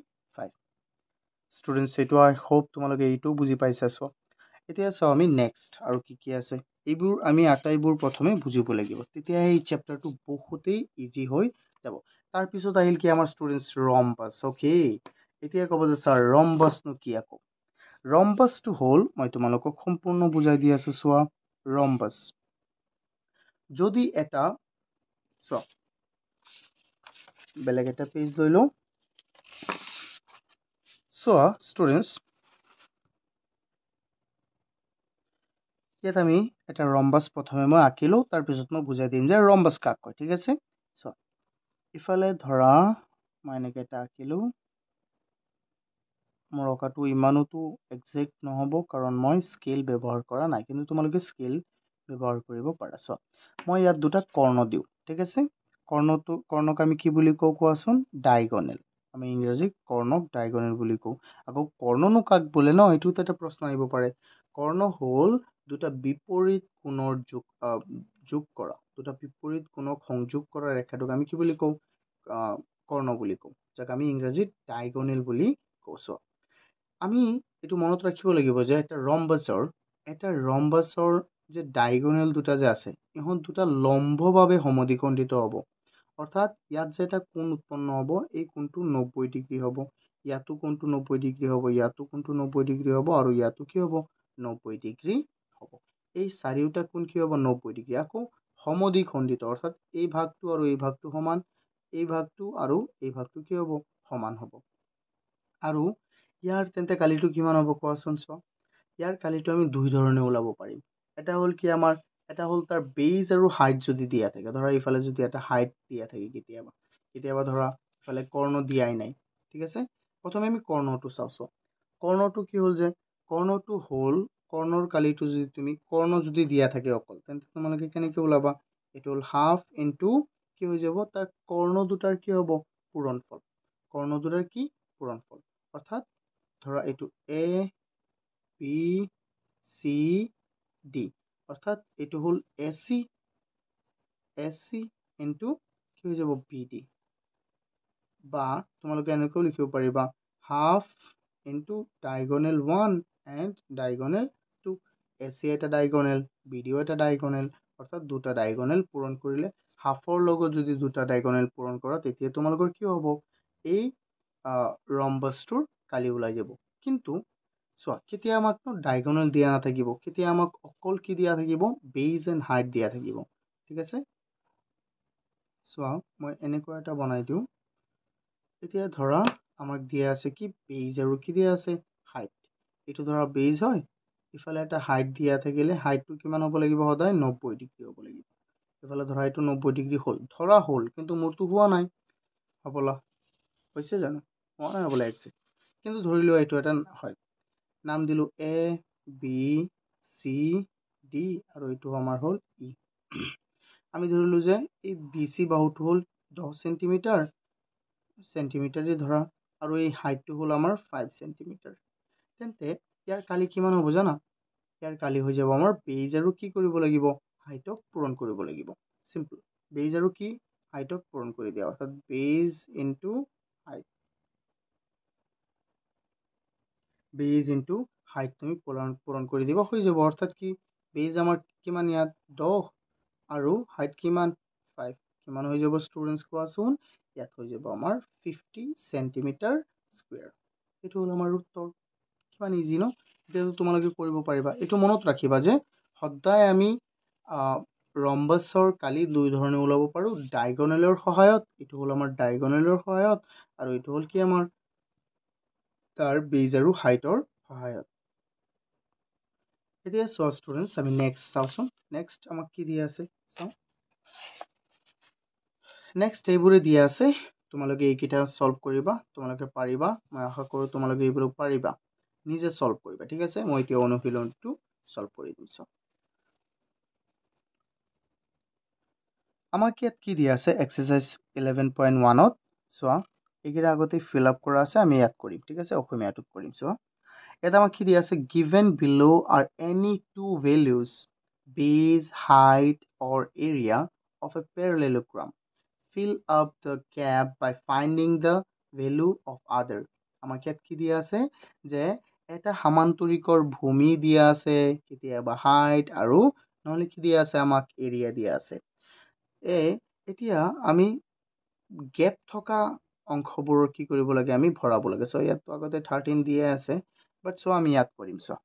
স্টুডেন্টস এটো আই হোপ তোমালোকে এইটো বুজি পাইছা সো এতিয়া চাও আমি নেক্সট আৰু কি আছে এইবোৰ আমি আটাইবোৰ প্ৰথমে বুজিব লাগিব তেতিয়া এই চ্যাপ্টাৰটো বহুতেই ইজি হৈ যাব তাৰ পিছত আহিল কি আমাৰ স্টুডেন্টস ৰম্বাস ওকে এতিয়া ক'ব যে স্যাৰ ৰম্বাসনো কি আকৌ ৰম্বাসটো হল মই তোমালোকক সম্পূৰ্ণ বুজাই দি আছো সোৱা ৰম্বাস যদি এটা সো বেলেগ এটা পেজ লৈ লও সোৱা স্টুডেন্টস ইয়াত আমি এটা ৰম্বাছ প্ৰথমে মই আঁকিলোঁ, তাৰপিছত মই বুজাই দিম যে ৰম্বাছ কাক কয়, ঠিক আছে। চ' ইফালে ধৰা মই এনেকৈ এটা আঁকিলোঁ। মোৰ অঁকাটো ইমানোতো একজেক্ট নহ'ব কাৰণ মই স্কেল ব্যৱহাৰ কৰা নাই, কিন্তু তোমালোকে স্কেল ব্যৱহাৰ কৰিব পাৰা। চ' মই ইয়াত দুটা কৰ্ণ দিওঁ, ঠিক আছে। কৰ্ণক আমি কি বুলি কওঁ কোৱাচোন? ডায়গনেল। আমি ইংৰাজীত কৰ্ণক ডায়গনেল বুলি কওঁ। আকৌ কৰ্ণনো কাক বোলে ন, এইটোতো এটা প্ৰশ্ন আহিব পাৰে। কৰ্ণ হ'ল দুটা বিপৰীত কোণৰ যোগ কৰা, দুটা বিপৰীত কোণক সংযোগ কৰা ৰেখাটোক আমি কি বুলি কওঁ? কৰ্ণ বুলি কওঁ, যাক আমি ইংৰাজীত ডায়গনেল বুলি কওঁ। চ' আমি এইটো মনত ৰাখিব লাগিব যে এটা ৰম্বাছৰ যে ডায়গনেল দুটা যে আছে, ইহঁত দুটা লম্বভাৱে সমদ্বিখণ্ডিত হ'ব। অৰ্থাৎ ইয়াত যে এটা কোণ উৎপন্ন হ'ব, এই কোণটো 90 ডিগ্ৰী হ'ব। ইয়াতো কোণটো 90 ডিগ্ৰী হ'ব, ইয়াতো কোণটো 90 ডিগ্ৰী হ'ব, আৰু ইয়াতো কি হ'ব? 90 ডিগ্ৰী হ'ব। এই চাৰিওটা কোণ কি হ'ব? 90 ডিগ্ৰী। আকৌ সমদ্বিখণ্ডিত, অৰ্থাৎ এই ভাগটো আৰু এই ভাগটো সমান, এই ভাগটো আৰু এই ভাগটো কি হ'ব? সমান হ'ব। আৰু ইয়াৰ তেন্তে কালিটো কিমান হ'ব কোৱাচোন? চোৱা, ইয়াৰ কালিটো আমি দুই ধৰণে ওলাব পাৰিম। এটা হ'ল কি আমাৰ, এটা হ'ল তাৰ বেজ আৰু হাইট যদি দিয়া থাকে। ধৰা ইফালে যদি এটা হাইট দিয়া থাকে, কেতিয়াবা ধৰা ইফালে কৰ্ণ দিয়াই নাই, ঠিক আছে। প্ৰথমে আমি কৰ্ণটো চাওঁ। কৰ্ণটো কি হ'ল যে, কৰ্ণটো হ'ল কৰ্ণৰ কালিটো যদি তুমি কৰ্ণ যদি দিয়া থাকে অকল, তেন্তে তোমালোকে কেনেকৈ ওলাবা? এইটো হ'ল হাফ ইনটু কি হৈ যাব? তাৰ কৰ্ণ দুটাৰ কি হ'ব? পূৰণফল। কৰ্ণ দুটাৰ কি? পূৰণফল। অৰ্থাৎ ধৰা এইটো এ বি চি ডি, অৰ্থাৎ এইটো হ'ল এ চি ইনটু কি হৈ যাব? B D. বা তোমালোকে এনেকৈও লিখিব পাৰিবা, half into diagonal 1 and diagonal 2। A C এটা ডায়গনেল, বি ডিও এটা ডায়গনেল, অৰ্থাৎ দুটা ডায়গনেল পূৰণ কৰিলে, হাফৰ লগত যদি দুটা ডায়গনেল পূৰণ কৰা, তেতিয়া তোমালোকৰ কি হ'ব? এই ৰম্বাছটোৰ কালি ওলাই যাব। কিন্তু চোৱা, কেতিয়া আমাক ডায়গনেল দিয়া নাথাকিব, কেতিয়া আমাক অকল কি দিয়া থাকিব? বেজ এণ্ড হাইট দিয়া থাকিব, ঠিক আছে। চোৱা, মই এনেকুৱা এটা বনাই দিওঁ। এতিয়া ধৰা আমাক দিয়া আছে কি? বেজ আৰু কি দিয়া আছে? হাইট। এইটো ধৰা বেজ হয়, ইফালে এটা হাইট দিয়া থাকিলে হাইটটো কিমান হ'ব লাগিব? সদায় 90 ডিগ্ৰী হ'ব লাগিব। ইফালে ধৰা এইটো 90 ডিগ্ৰী হ'ল, ধৰা হ'ল, কিন্তু মোৰতো হোৱা নাই হ'বলা। হৈছে জানো? হোৱা নাই হ'বলা একজেক্ট। কিন্তু ধৰি লোৱা এইটো এটা হয়, নাম দিলোঁ এ বি চি ডি, আৰু এইটো আমাৰ হ'ল ই। আমি ধৰিলোঁ যে এই বি চি বাহুটো হ'ল 10 চেণ্টিমিটাৰে ধৰা, আৰু এই হাইটটো হ'ল আমাৰ 5 চেণ্টিমিটাৰ। তেন্তে ইয়াৰ কালি কিমান হ'ব জানা? ইয়াৰ কালি হৈ যাব আমাৰ বেজ আৰু কি কৰিব লাগিব? হাইটক পূৰণ কৰিব লাগিব। চিম্পল, বেজ আৰু কি? হাইটক পূৰণ কৰি দিয়া, অৰ্থাৎ বেজ ইনটু হাইট। বেজ ইনটু হাইট তুমি পূৰণ কৰি দিব, হৈ যাব। অৰ্থাৎ কি? বেজ আমাৰ কিমান ইয়াত? 10, আৰু হাইট কিমান? 5। কিমান হৈ যাব ষ্টুডেণ্টছ কোৱাচোন? ইয়াত হৈ যাব আমাৰ 50 চেণ্টিমিটাৰ স্কুৱেৰ। এইটো হ'ল আমাৰ উত্তৰ। কিমান ইজি ন? এতিয়াতো তোমালোকে কৰিব পাৰিবা। এইটো মনত ৰাখিবা যে সদায় আমি ৰম্বাছৰ কালি দুই ধৰণে ওলাব পাৰোঁ, ডায়গনেলৰ সহায়ত। এইটো হ'ল আমাৰ ডায়গনেলৰ সহায়ত, আৰু এইটো হ'ল কি? আমাৰ তাৰ বেজ আৰু হাইটৰ সহায়ত। এতিয়া চোৱা ষ্টুডেণ্টছ, আমি নেক্সট চাওঁচোন। নেক্সট আমাক কি দিয়া আছে চাওঁ। নেক্সট এইবোৰে দিয়া আছে, তোমালোকে এইকেইটা সলভ কৰিবা, তোমালোকে পাৰিবা। মই আশা কৰোঁ তোমালোকে এইবোৰ পাৰিবা, নিজে সলভ কৰিবা, ঠিক আছে। মই এতিয়া অনুশীলনটো সলভ কৰি দিম। আমাক ইয়াত কি দিয়া আছে? এক্সাৰচাইজ 11.1ত চোৱা, এইকেইটা আগতে ফিল আপ কৰা আছে, আমি ইয়াত কৰিম, ঠিক আছে। অসমীয়াটোত কৰিম। চোৱা, ইয়াত আমাক কি দিয়া আছে? Given below' are any two values, base, height or area of a parallelogram. Fill up the gap by finding the value of other. আমাক ইয়াত কি দিয়া আছে? যে এটা সামান্তৰিকৰ ভূমি দিয়া আছে, কেতিয়াবা হাইট, আৰু নহ'লে কি দিয়া আছে? আমাক এৰিয়া দিয়া আছে। এতিয়া আমি গেপ থকা অংশবোৰৰ কি কৰিব লাগে? আমি ভৰাব লাগে। চ' ইয়াততো আগতে 13 দিয়ে আছে, বাট চ' আমি ইয়াত কৰিম। চোৱা,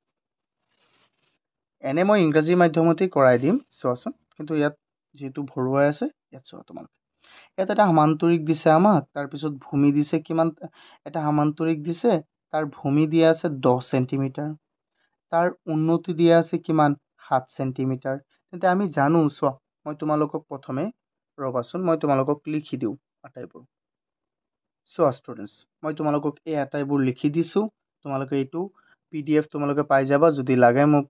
এনে মই ইংৰাজী মাধ্যমতেই কৰাই দিম, চোৱাচোন। কিন্তু ইয়াত যিহেতু ভৰুৱাই আছে, ইয়াত চোৱা তোমালোকে। ইয়াত এটা সামান্তৰিক দিছে আমাক, তাৰপিছত ভূমি দিছে কিমান? এটা সামান্তৰিক দিছে, তাৰ ভূমি দিয়া আছে 10 চেণ্টিমিটাৰ, তাৰ উন্নতি দিয়া আছে কিমান? 7 সেণ্টিমিটাৰ। তেন্তে আমি জানো, চোৱা মই তোমালোকক প্ৰথমে ৰ'বাচোন, মই তোমালোকক লিখি দিওঁ আটাইবোৰ। চোৱা ষ্টুডেণ্টছ, মই তোমালোকক এই আটাইবোৰ লিখি দিছোঁ। তোমালোকে এইটো PDF তোমালোকে পাই যাবা। যদি লাগে মোক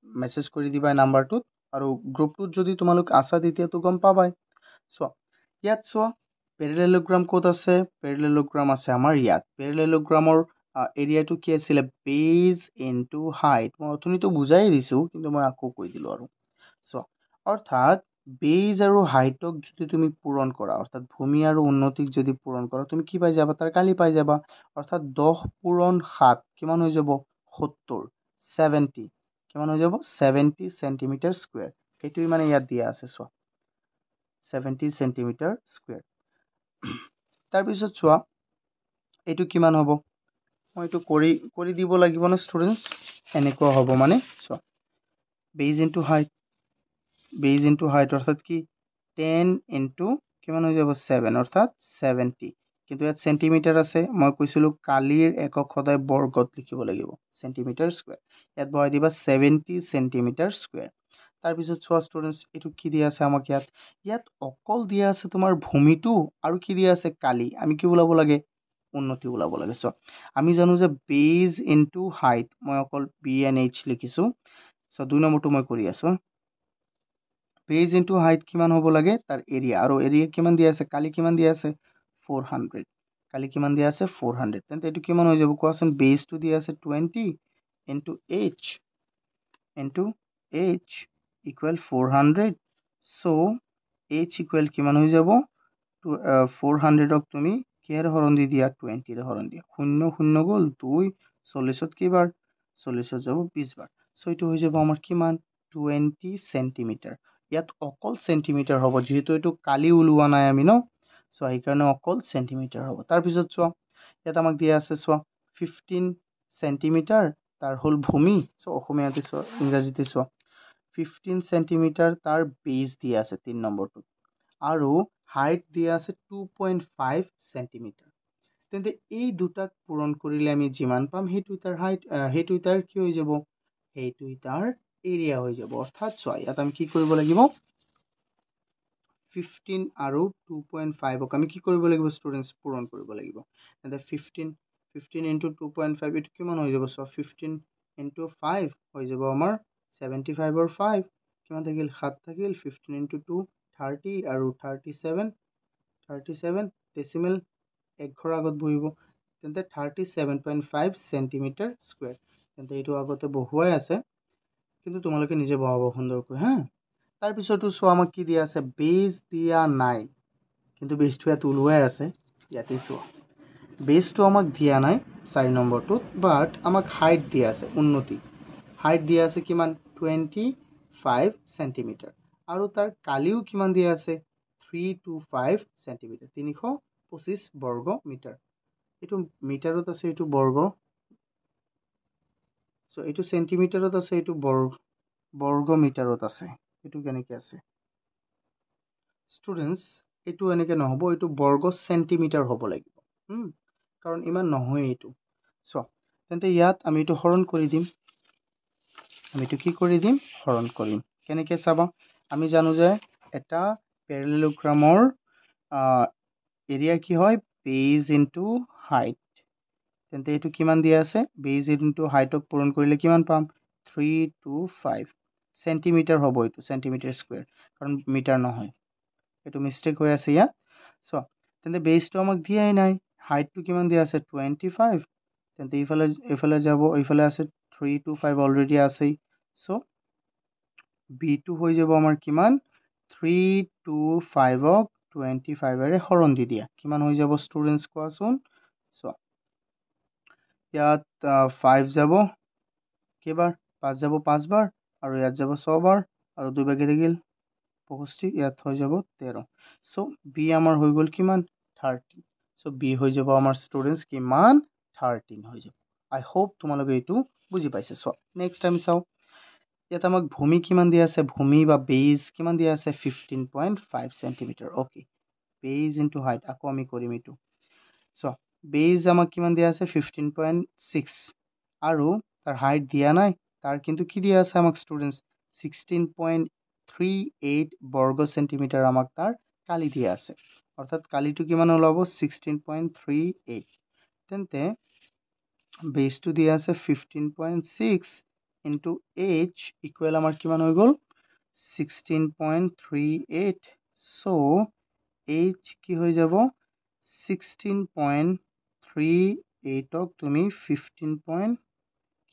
মেছেজ কৰি দিবা নাম্বাৰটোত, আৰু গ্ৰুপটোত যদি তোমালোক আছা তেতিয়াতো গম পাবাই। চোৱা ইয়াত চোৱা পেৰেলেলোগ্ৰাম ক'ত আছে? পেৰেলেলোগ্ৰাম আছে আমাৰ ইয়াত। পেৰেলেলোগ্ৰামৰ এৰিয়াটো কি আছিলে? বেজ ইনটু হাইট। মই অথনিতো বুজাই দিছোঁ, কিন্তু মই আকৌ কৈ দিলোঁ আৰু। চোৱা অৰ্থাৎ বেজ আৰু হাইটক যদি তুমি পূৰণ কৰা, অৰ্থাৎ ভূমি আৰু উন্নতিক যদি পূৰণ কৰা, তুমি কি পাই যাবা? তাৰ কালি পাই যাবা। অৰ্থাৎ 10 পূৰণ 7 কিমান হৈ যাব? 70। 70 কিমান হৈ যাব? 70 সেন্টিমিটাৰ স্কুৱেৰ। সেইটোৱে মানে ইয়াত দিয়া আছে। চোৱা 70 সেন্টিমিটাৰ স্কুৱেৰ। তাৰপিছত চোৱা এইটো কিমান হ'ব? মই এইটো কৰি দিব লাগিব ন ষ্টুডেণ্টছ? এনেকুৱা হ'ব মানে। চোৱা বেজ ইনটু হাইট, বেজ ইনটু হাইট অৰ্থাৎ কি 10 ইনটু কিমান হৈ যাব? 7 অৰ্থাৎ 70। কিন্তু ইয়াত সেন্টিমিটাৰ আছে। মই কৈছিলোঁ কালিৰ একক সদায় বৰ্গত লিখিব লাগিব, সেন্টিমিটাৰ স্কুৱেৰ। ইয়াত বহাই দিবা 70 সেন্টিমিটাৰ স্কুৱেৰ। তাৰপিছত চোৱা ষ্টুডেণ্টছ, এইটো কি দিয়া আছে আমাক? ইয়াত অকল দিয়া আছে তোমাৰ ভূমিটো, আৰু কি দিয়া আছে? কালি। আমি কি ওলাব লাগে? উন্নতি ওলাব লাগে। চোৱা আমি জানো যে বেজ ইনটু হাইট, মই অকল BNH লিখিছোঁ। চোৱা 2 নম্বৰটো মই কৰি আছোঁ। বেজ ইনটু হাইট কিমান হ'ব লাগে? তাৰ এৰিয়া। আৰু এৰিয়া কিমান দিয়া আছে? কালি কিমান দিয়া আছে? 400। কালি কিমান দিয়া আছে? 400। তেন্তে এইটো কিমান হৈ যাব কোৱাচোন? বেজটো দিয়া আছে 20 ইনটু H ইকুৱেল 400। চ' H ইকুৱেল কিমান হৈ যাব? 400ক তুমি কিহেৰে হৰণ দি দিয়া? 20ৰে হৰণ দিয়া। 0 0 গ'ল, 2 40ত কেইবাৰ? 40ত যাব 20 বাৰ। চ' এইটো হৈ যাব আমাৰ কিমান? 20 সেন্টিমিটাৰ। ইয়াত অকল সেন্টিমিটাৰ হ'ব, যিহেতু এইটো কালি ওলোৱা নাই আমি ন। চ' সেইকাৰণে অকল সেন্টিমিটাৰ হ'ব। তাৰপিছত চোৱা ইয়াত আমাক দিয়া আছে, চোৱা 15 সেন্টিমিটাৰ তাৰ হ'ল ভূমি। চ' অসমীয়াতে চোৱা, ইংৰাজীতে চোৱা 15 সেন্টিমিটাৰ তাৰ বেজ দিয়া আছে 3 নম্বৰটোত, আৰু হাইট দিয়া আছে 2.5 সেন্টিমিটাৰ। তেন্তে এই দুটাক পূৰণ কৰিলে আমি যিমান পাম, সেইটো তাৰ হাইট, সেইটো তাৰ কি হৈ যাব? সেইটো তাৰ এৰিয়া হৈ যাব। অৰ্থাৎ চোৱা ইয়াত আমি কি কৰিব লাগিব? 15 আৰু 2.5ক আমি কি কৰিব লাগিব ষ্টুডেণ্টছ? পূৰণ কৰিব লাগিব। তেন্তে 15 ইনটু 2.5 এইটো কিমান হৈ যাব? চোৱা 15 ইনটু 5 হৈ যাব আমাৰ 75ৰ 5 কিমান থাকিল? 7 থাকিল। 15 ইনটু 2 30, আৰু 37 ডেচিমেল 1 ঘৰ আগত বহিব। তেন্তে 37.5 সেন্টিমিটাৰ স্কুৱেৰ। তেন্তে এইটো আগতে বহুৱাই আছে, কিন্তু তোমালোকে নিজে বহাব সুন্দৰকৈ, হা। তাৰপিছতো চোৱা আমাক কি দিয়া আছে? বেজ দিয়া নাই, কিন্তু বেজটো ইয়াত ওলোৱাই আছে। ইয়াতে চোৱা বেজটো আমাক দিয়া নাই 4 নম্বৰটোত, বাট আমাক হাইট দিয়া আছে, উন্নতি। হাইট দিয়া আছে কিমান? 25 সেন্টিমিটাৰ। আৰু তাৰ কালিও কিমান দিয়া আছে? 325 সেন্টিমিটাৰ, 325 বৰ্গ মিটাৰ। এইটো মিটাৰত আছে, এইটো বৰ্গ। চ' এইটো সেন্টিমিটাৰত আছে, এইটো বৰ্গ মিটাৰত আছে। এইটো কেনেকৈ আছে ষ্টুডেণ্টছ? এইটো এনেকৈ নহ'ব, এইটো বৰ্গ সেন্টিমিটাৰ হ'ব লাগিব, কাৰণ ইমান নহয় এইটো। চোৱা তেন্তে ইয়াত আমি এইটো হৰণ কৰি দিম। আমি এইটো কি কৰি দিম? হৰণ কৰিম। কেনেকৈ চাবা? আমি জানো যে এটা পেৰেলেলোগ্ৰামৰ এৰিয়া কি হয়? বেজ ইনটু হাইট। তেন্তে এইটো কিমান দিয়া আছে? বেজ ইনটু হাইটক পূৰণ কৰিলে কিমান পাম? 325 সেন্টিমিটাৰ হ'ব। এইটো সেন্টিমিটাৰ স্কুৱেৰ, কাৰণ মিটাৰ নহয়, এইটো মিষ্টেক হৈ আছে ইয়াত। চোৱা তেন্তে বেজটো আমাক দিয়াই নাই, হাইটটো কিমান দিয়া আছে? 25। তেন্তে এইফালে যাব, এইফালে আছে 325 অলৰেডি আছেই। চ' বিটো হৈ যাব আমাৰ কিমান? 325ক 25ৰে হৰণ দি দিয়া। কিমান হৈ যাব ষ্টুডেণ্টছ কোৱাচোন? চোৱা ইয়াত 5 যাব কেইবাৰ? 5 যাব 5 বাৰ, আৰু ইয়াত যাব 6 বাৰ, আৰু 2 বাকী থাকিল 65, ইয়াত হৈ যাব 13। চ' বি আমাৰ হৈ গ'ল কিমান? 13। চ' বি হৈ যাব আমাৰ ষ্টুডেণ্টছ কিমান? 13 হৈ যাব। আই হোপ তোমালোকে এইটো বুজি পাইছে। চোৱা নেক্সট আমি চাওঁ, ইয়াত আমাক ভূমি কিমান দিয়া আছে? ভূমি বা বেজ কিমান দিয়া আছে? 15.5 সেন্টিমিটাৰ। অ'কে, বেজ ইনটু হাইট আকৌ আমি কৰিম এইটো। চোৱা বেজ আমাক কিমান দিয়া আছে? 15.6, আৰু তাৰ হাইট দিয়া নাই, তাৰ কিন্তু কি দিয়া আছে আমাক ষ্টুডেণ্টছ? 16.38 বর্গ সেন্টিমিটার আমাক তার কালি দিয়া আছে অর্থাৎ কালিটো কিমান ওলাব 16.38 তেন্তে বেসটো দিয়া আছে 15.6 ইনটু h ইকুৱেল আমাৰ কিমান হৈ গ'ল 16.38 সো h কি হৈ যাব 16.38 ক তুমি 15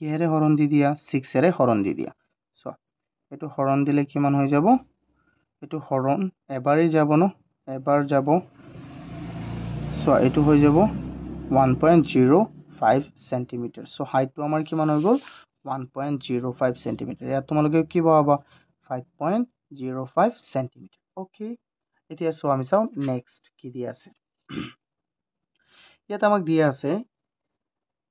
কিহেৰে হৰণ দি দিয়া 6 এৰে হৰণ দি দিয়া সো এটো হৰণ দিলে কিমান হৈ যাব এটো হৰণ এবাৰেই যাব ন এবাৰ যাব সো এটো হৈ যাব 1.05 সেন্টিমিটাৰ সো হাইটটো আমাৰ কিমান হৈ গ'ল 1.05 সেন্টিমিটার ইয়াত তোমালোকে কি পাবা 5.05 সেন্টিমিটার ওকে এতিয়া সো আমি চাও নেক্সট কি দিয়া আছে ইয়াত আমাক দিয়া আছে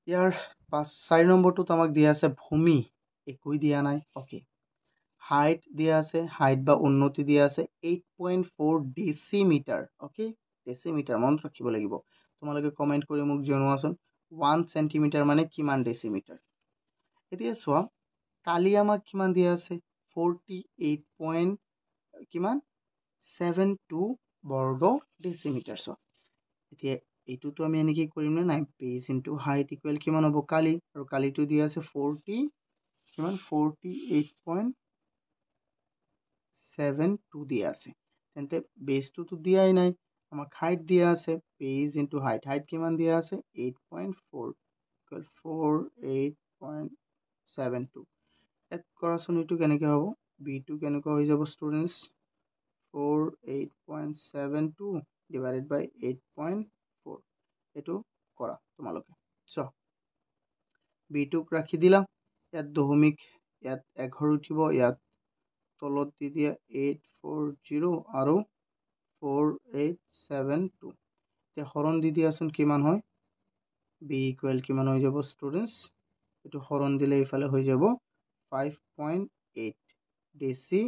ইয়াৰ 4 নম্বৰটোত আমাক দিয়া আছে ভূমি একোই দিয়া নাই ওকে হাইট দিয়া আছে হাইট বা উন্নতি দিয়া আছে 8.4 ডেসিমিটার ওকে ডেসিমিটার মন ৰাখিব লাগিব তোমালোকে কমেন্ট কৰি মোক জনোৱাচোন 1 সেন্টিমিটাৰ মানে কিমান ডেসিমিটাৰ এতিয়া চোৱা কালি আমাক কিমান দিয়া আছে 48 কিমান 72 বৰ্গ ডেসিমিটাৰ সো এতিয়া এইটোতো আমি এনেকি কৰিম না নাই বেস ইনটু হাইট ইকুৱেল কিমান হ'ব কালি আৰু কালিটো দিয়া আছে 40 কিমান 48.72 দিয়া আছে তেন্তে বেসটো দিয়াই নাই আমাক হাইট দিয়া আছে বেস ইনটু হাইট হাইট কিমান দিয়া আছে 8.4 ইকুৱেল 48.72 এড কৰাচোন এইটো কেনেকৈ হ'ব b2 কেনেকৈ হৈ যাব ষ্টুডেন্টস 48.72 divided by 8.4 এটো কৰা তোমালোকে সো b2 ৰাখি দিলা ইয়াত দশমিক ইয়াত 11 উঠিব ইয়াত তলত দি দিয়া 840 আৰু 4872 তে হৰণ দি দিয়াচোন কিমান হয় b ইকুৱেল কিমান হৈ যাব ষ্টুডেন্টস এটো হৰণ দিলে ইফালে হৈ যাব 5.8 ডেসি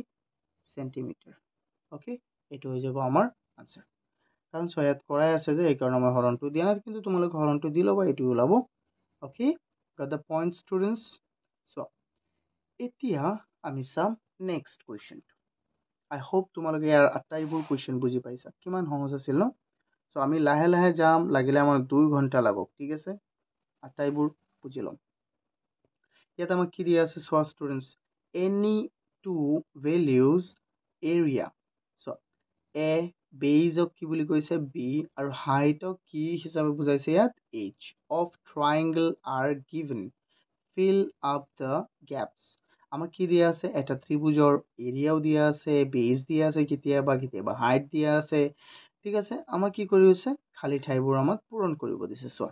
সেন্টিমিটাৰ ওকে এটো হৈ যাব আমাৰ আনসাৰ কাৰণ সয়াত কৰাই আছে যে এই কাৰণে মই হৰণটো দিয়া নাই কিন্তু তোমালোকে হৰণটো দি লবা এটো ওলাব okay got the point students so এতিয়া আমি চাম নেক্সট কোৱেশ্চন আই হোপ তোমালোকে ইয়াৰ আটাইবোৰ কোৱেশ্চন বুজি পাইছা কিমান সহজ আছিল ন সো আমি লাহে লাহে যাম লাগিলে আমাক 2 ঘন্টা লাগক ঠিক আছে আটাইবোৰ বুজি লম ইয়াত আমাক কি দিয়া আছে so students any two values area so a base of কি বুলি কৈছে b আৰু height of কি হিচাপে বুজাইছে ইয়াত h of triangle are given fill up the gaps আমাক কি দিয়া আছে এটা ত্ৰিভুজৰ এৰিয়াও দিয়া আছে বেস দিয়া আছে কেতিয়াবা হাইট দিয়া আছে ঠিক আছে আমাক কি কৰিছে খালি ঠাইবোৰ আমাক পূৰণ কৰিব দিছে সো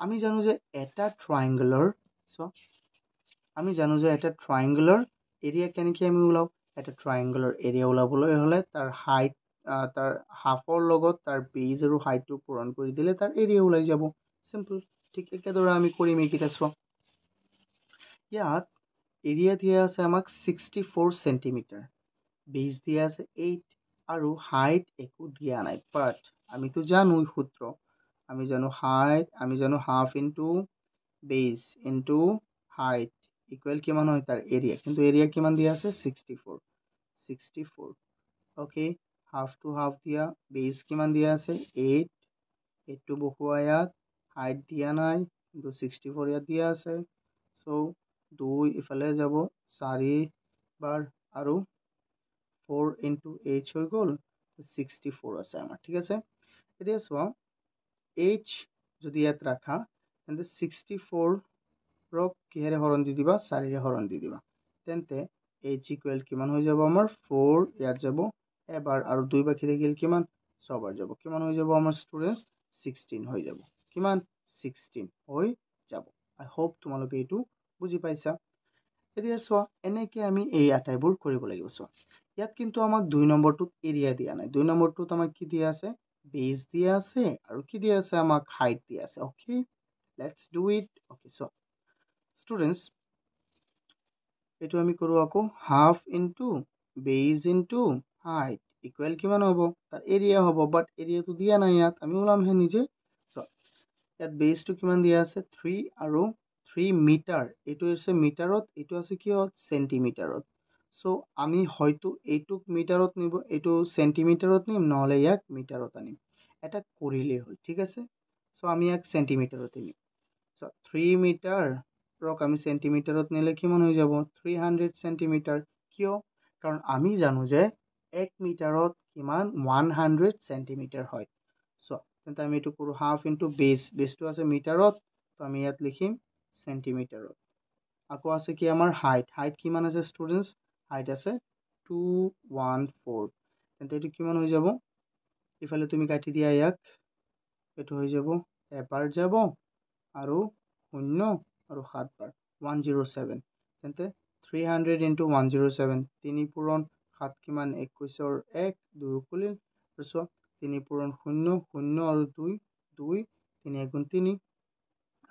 আমি জানো যে এটা ট্ৰায়াঙ্গলৰ সো আমি জানো যে এটা ট্ৰায়াঙ্গলৰ এৰিয়া কেনেকৈ আমি ওলাও এটা ট্ৰায়াঙ্গলৰ এৰিয়া ওলাবলৈ হলে তাৰ হাইট তাৰ হাফৰ লগত তাৰ বেস আৰু হাইটটো পূৰণ কৰি দিলে তাৰ এৰিয়া ওলাই যাব সিম্পল ঠিক একেদৰে আমি কৰিম এইকেইটা চোৱা ইয়াত এৰিয়া দিয়া আছে আমাক 64 সেন্টিমিটাৰ বেস দিয়া আছে 8 আৰু হাইট একো দিয়া নাই বাট আমিতো জানো সূত্র আমি জানো হাইট আমি জানো half into base into height equal কিমান হয় তাৰ এৰিয়া কিন্তু এৰিয়া কিমান দিয়া আছে 64 ওকে হাফ টু হাফ দিয়া বেস কিমান দিয়া আছে 8 এইটো বহুৱা ইয়াত হাইট দিয়া নাই কিন্তু 64 ইয়াত দিয়া আছে সো 2 ইফালে যাব 4 বাৰ আৰু 4 into h হৈ গ'ল 64 আছে আমাৰ ঠিক আছে এতিয়া চোৱা h যদি ইয়াত ৰাখা তেন্তে 64 ৰক কিহেৰে হৰণ দি দিবা 4 ৰে হৰণ দি দিবা তেন্তে h ইকুৱেল কিমান হৈ যাব আমাৰ 4 ইয়াত যাব এবাৰ আৰু 2 বাকি থাকিল কিমান 6 বাৰ যাব কিমান হৈ যাব আমাৰ ষ্টুডেন্টস 16 হৈ যাব কিমান 16 হৈ যাব আই হোপ তোমালোকে এইটো বুজি পাইছা এতিয়া চোৱা এনেকৈ আমি এই আটাইবোৰ কৰিব লাগিব চোৱা ইয়াত কিন্তু আমাক 2 নম্বৰটোত এৰিয়া দিয়া নাই 2 নম্বৰটোত আমাক কি দিয়া আছে বেস দিয়া আছে আৰু কি দিয়া আছে আমাক হাইট দিয়া আছে okay let's do it okay so students এটো আমি কৰো আকৌ half into base into height equal কিমান হ'ব তাৰ এৰিয়া হ'ব বাট এৰিয়াটো দিয়া নাই ইয়াত আমি ওলাম হে নিজে সো ইয়াত বেসটো কিমান দিয়া আছে 3 আৰু 3 মিটাৰ এটো আছে মিটাৰত এটো আছে কিহত সেন্টিমিটাৰত সো আমি হয়তো এইটোক মিটাৰত নিব, এইটো চেণ্টিমিটাৰত নিম, নহ'লে ইয়াক মিটাৰত আনিম, এটা কৰিলেই হয়, ঠিক আছে। সো আমি ইয়াক চেণ্টিমিটাৰতে নিম। সো 3 মিটাৰক আমি চেণ্টিমিটাৰত নিলে কিমান হৈ যাব? 300 চেণ্টিমিটাৰ। কিয়? কাৰণ আমি জানো যে 1 মিটাৰত কিমান 100 চেণ্টিমিটাৰ হয়। সো তেন্তে আমি এইটো কৰোঁ হাফ ইনটু বেছ, বেছটো আছে মিটাৰত, তো আমি ইয়াত লিখিম চেণ্টিমিটাৰত। আকৌ আছে কি আমাৰ হাইট, হাইট কিমান আছে ষ্টুডেণ্টছ? হাইট আছে 214। তেন্তে এইটো কিমান হৈ যাব? ইফালে তুমি কাটি দিয়া ইয়াক, এইটো হৈ যাব এবাৰ যাব আৰু 0 আৰু 7 বাৰ 107। তেন্তে 300 ইনটু 107, 3 পূৰণ 7 কিমান? 21ৰ 1, 2 উকলিল, চোৱা 3 পূৰণ 0, 0 আৰু 2, 2, 3 গুণ 3,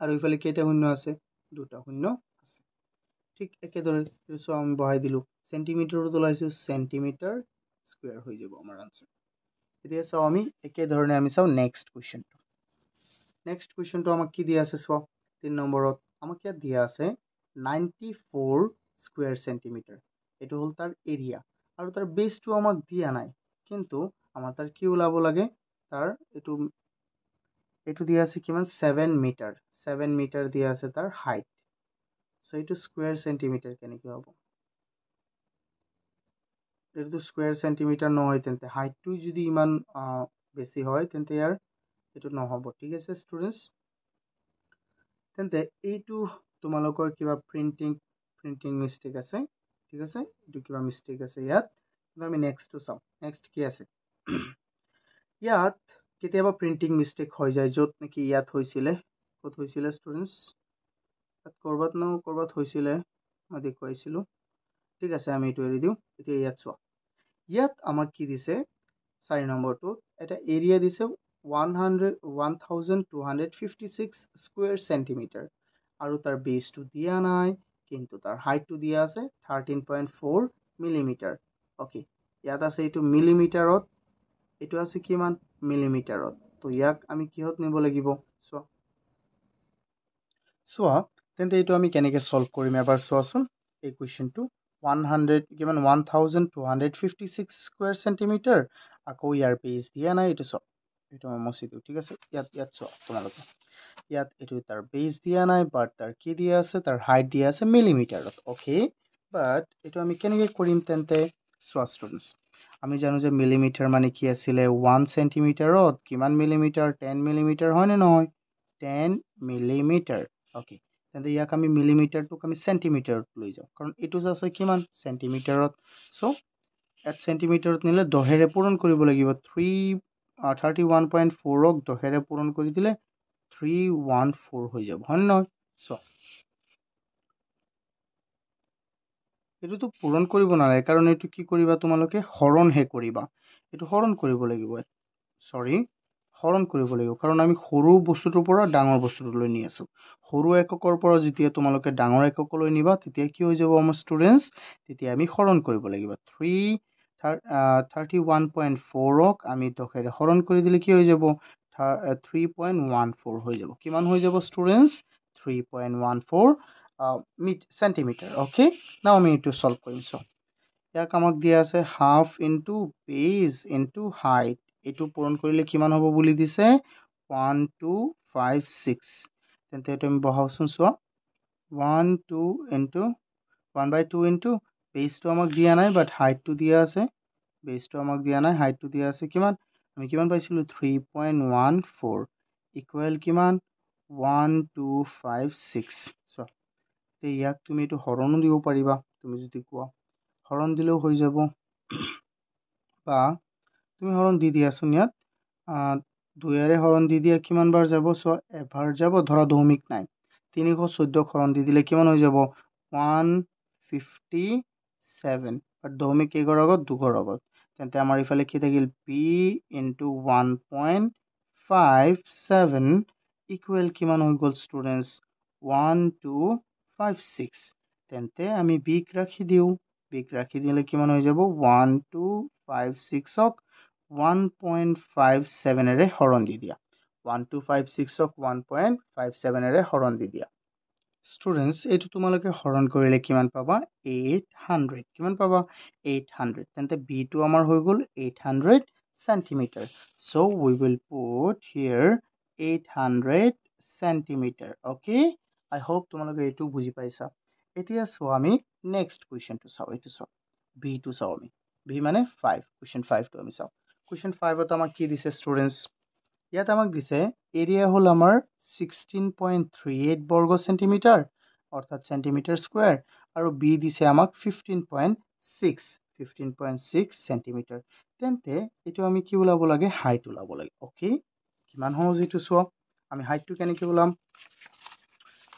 আৰু ইফালে কেইটা শূন্য আছে? 2টা শূন্য আছে। ঠিক একেদৰে চোৱা আমি বহাই দিলোঁ, চেণ্টিমিটাৰত ওলাইছোঁ, চেণ্টিমিটাৰ স্কুৱেৰ হৈ যাব আমাৰ আনচাৰ। এতিয়া চাওঁ আমি একেধৰণে আমি চাওঁ নেক্সট কুৱেশ্যনটো। নেক্সট কুৱেশ্যনটো আমাক কি দিয়া আছে চোৱা, 3 নম্বৰত আমাক ইয়াত দিয়া আছে 94 স্কুৱেৰ চেণ্টিমিটাৰ। এইটো হ'ল তাৰ এৰিয়া, আৰু তাৰ বেছটো আমাক দিয়া নাই, কিন্তু আমাৰ তাৰ কি ওলাব লাগে? তাৰ এইটো দিয়া আছে কিমান? 7 মিটাৰ। 7 মিটাৰ দিয়া আছে তাৰ হাইট। সো এইটো স্কুৱেৰ চেণ্টিমিটাৰ কেনেকৈ হ'ব? এইটো স্কুৱেৰ চেণ্টিমিটাৰ নহয়, তেন্তে হাইটটো যদি ইমান বেছি হয় তেন্তে ইয়াৰ এইটো নহ'ব, ঠিক আছে ষ্টুডেণ্টছ। তেন্তে এইটো তোমালোকৰ কিবা প্ৰিণ্টিং মিষ্টেক আছে, ঠিক আছে, এইটো কিবা মিষ্টেক আছে ইয়াত। আমি নেক্সটটো চাওঁ। নেক্সট কি আছে? ইয়াত কেতিয়াবা প্ৰিণ্টিং মিষ্টেক হৈ যায়, য'ত নেকি ইয়াত হৈছিলে, ক'ত হৈছিলে ষ্টুডেণ্টছ? ইয়াত ক'ৰবাত হৈছিলে, মই দেখুৱাইছিলোঁ, ঠিক আছে, আমি এইটো এৰি দিওঁ। এতিয়া ইয়াত চোৱা, ইয়াত আমাক কি দিছে? 4 নম্বৰটো এটা এৰিয়া দিছে 1256 স্কুৱেৰ চেণ্টিমিটাৰ, আৰু তাৰ বেছটো দিয়া নাই, কিন্তু তাৰ হাইটটো দিয়া আছে 13.4 মিলিমিটাৰ। অ'কে, ইয়াত আছে এইটো মিলিমিটাৰত, এইটো আছে কিমান? মিলিমিটাৰত। তো ইয়াক আমি কিহত নিব লাগিব? চোৱা তেন্তে এইটো আমি কেনেকৈ চল্ভ কৰিম এবাৰ চোৱাচোন। এই কুৱেশ্যনটো 1256 স্কুৱেৰ চেণ্টিমিটাৰ, আকৌ ইয়াৰ বেছ দিয়া নাই, এইটো চোৱা, এইটো মই মচি দিওঁ, ঠিক আছে। ইয়াত চোৱা তোমালোকে, ইয়াত এইটো তাৰ বেছ দিয়া নাই, বাট তাৰ কি দিয়া আছে? তাৰ হাইট দিয়া আছে মিলিমিটাৰত। অ'কে, বাট এইটো আমি কেনেকৈ কৰিম তেন্তে? চোৱা ষ্টুডেণ্টছ, আমি জানো যে মিলিমিটাৰ মানে কি আছিলে? 1 চেণ্টিমিটাৰত কিমান মিলিমিটাৰ? 10 মিলিমিটাৰ, হয়নে নহয়? 10 মিলিমিটাৰ। অ'কে, তেন্তে ইয়াক আমি মিলিমিটাৰটোক আমি চেণ্টিমিটাৰত লৈ যাওঁ, কাৰণ এইটো আছে কিমান? চেণ্টিমিটাৰত। চ' ইয়াত চেণ্টিমিটাৰত নিলে 10ৰে পূৰণ কৰিব লাগিব। 31.4ক 10ৰে পূৰণ কৰি দিলে 314 হৈ যাব, হয় নে নহয়? চ' এইটোতো পূৰণ কৰিব নালাগে, কাৰণ এইটো কি কৰিবা তোমালোকে? হৰণহে কৰিবা। এইটো হৰণ কৰিব লাগিব, হৰণ কৰিব লাগিব, কাৰণ আমি সৰু বস্তুটোৰ পৰা ডাঙৰ বস্তুটোলৈ নি আছোঁ। সৰু এককৰ পৰা যেতিয়া তোমালোকে ডাঙৰ এককলৈ নিবা, তেতিয়া কি হৈ যাব আমাৰ ষ্টুডেণ্টছ? তেতিয়া আমি হৰণ কৰিব লাগিব। 31.4ক আমি 10ৰে হৰণ কৰি দিলে কি হৈ যাব? 3.14 হৈ যাব। কিমান হৈ যাব ষ্টুডেণ্টছ? 3.14 চেণ্টিমিটাৰ। অ'কে, নাও আমি এইটো চল্ভ কৰিম। চ' ইয়াক আমাক দিয়া আছে হাফ ইনটু বেছ ইনটু হাইট। এইটো পূৰণ কৰিলে কিমান হ'ব বুলি দিছে? 1256। তেন্তে এইটো আমি বহাওচোন। চোৱা 1/2 ইনটু বেছটো আমাক দিয়া নাই, বাট হাইটটো দিয়া আছে। বেছটো আমাক দিয়া নাই, হাইটটো দিয়া আছে কিমান? আমি কিমান পাইছিলোঁ? 3.14 ইকুৱেল কিমান? 1256। চোৱা, ইয়াক তুমি এইটো হৰণো দিব পাৰিবা, তুমি যদি কোৱা হৰণ দিলেও হৈ যাব, বা তুমি হৰণ দি দিয়াচোন। ইয়াত 2ৰে হৰণ দি দিয়া কিমান বাৰ যাব? চ' এবাৰ যাব, ধৰা দশমিক নাই। 314ক হৰণ দি দিলে কিমান হৈ যাব? 157, বাট দশমিক কেইঘৰ আগত? 2ঘৰ আগত। তেন্তে আমাৰ ইফালে কি থাকিল? b ইনটু 1.57 ইকুৱেল কিমান হৈ গ'ল ষ্টুডেণ্টছ? 1256। তেন্তে আমি বিক ৰাখি দিওঁ, বিক ৰাখি দিলে কিমান হৈ যাব? 1256ক 1.57ৰে হৰণ দি দিয়া। 1256ক 1.57ৰে হৰণ দি দিয়া। ষ্টুডেণ্টছ এইটো তোমালোকে হৰণ কৰিলে কিমান পাবা 800 কিমান পাবা 800 তেন্তে বিটো আমাৰ হৈ গ'ল 800 centimeter so we will put here 800 centimeter okay I hope তোমালোকে এইটো বুজি পাইছা এতিয়া চোৱা আমি নেক্সট কুৱেশ্যনটো চাওঁ এইটো চাওঁ বিটো চাওঁ আমি বি মানে 5 কুৱেশ্যন 5 টো আমি চাওঁ কুৱেশ্যন 5 ত আমাক কি দিছে ষ্টুডেণ্টছ ইয়াত আমাক দিছে এৰিয়া হল আমাৰ 16.38 বৰ্গ সেন্টিমিটাৰ অৰ্থাৎ সেন্টিমিটাৰ স্কয়াৰ আৰু বি দিছে আমাক 15.6 সেন্টিমিটাৰ তেন্তে এটো আমি কি ওলাব লাগে হাইট ওলাব লাগে ওকে কিমান সহজ এটো চোৱা আমি হাইটটো কেনেকৈ ওলাম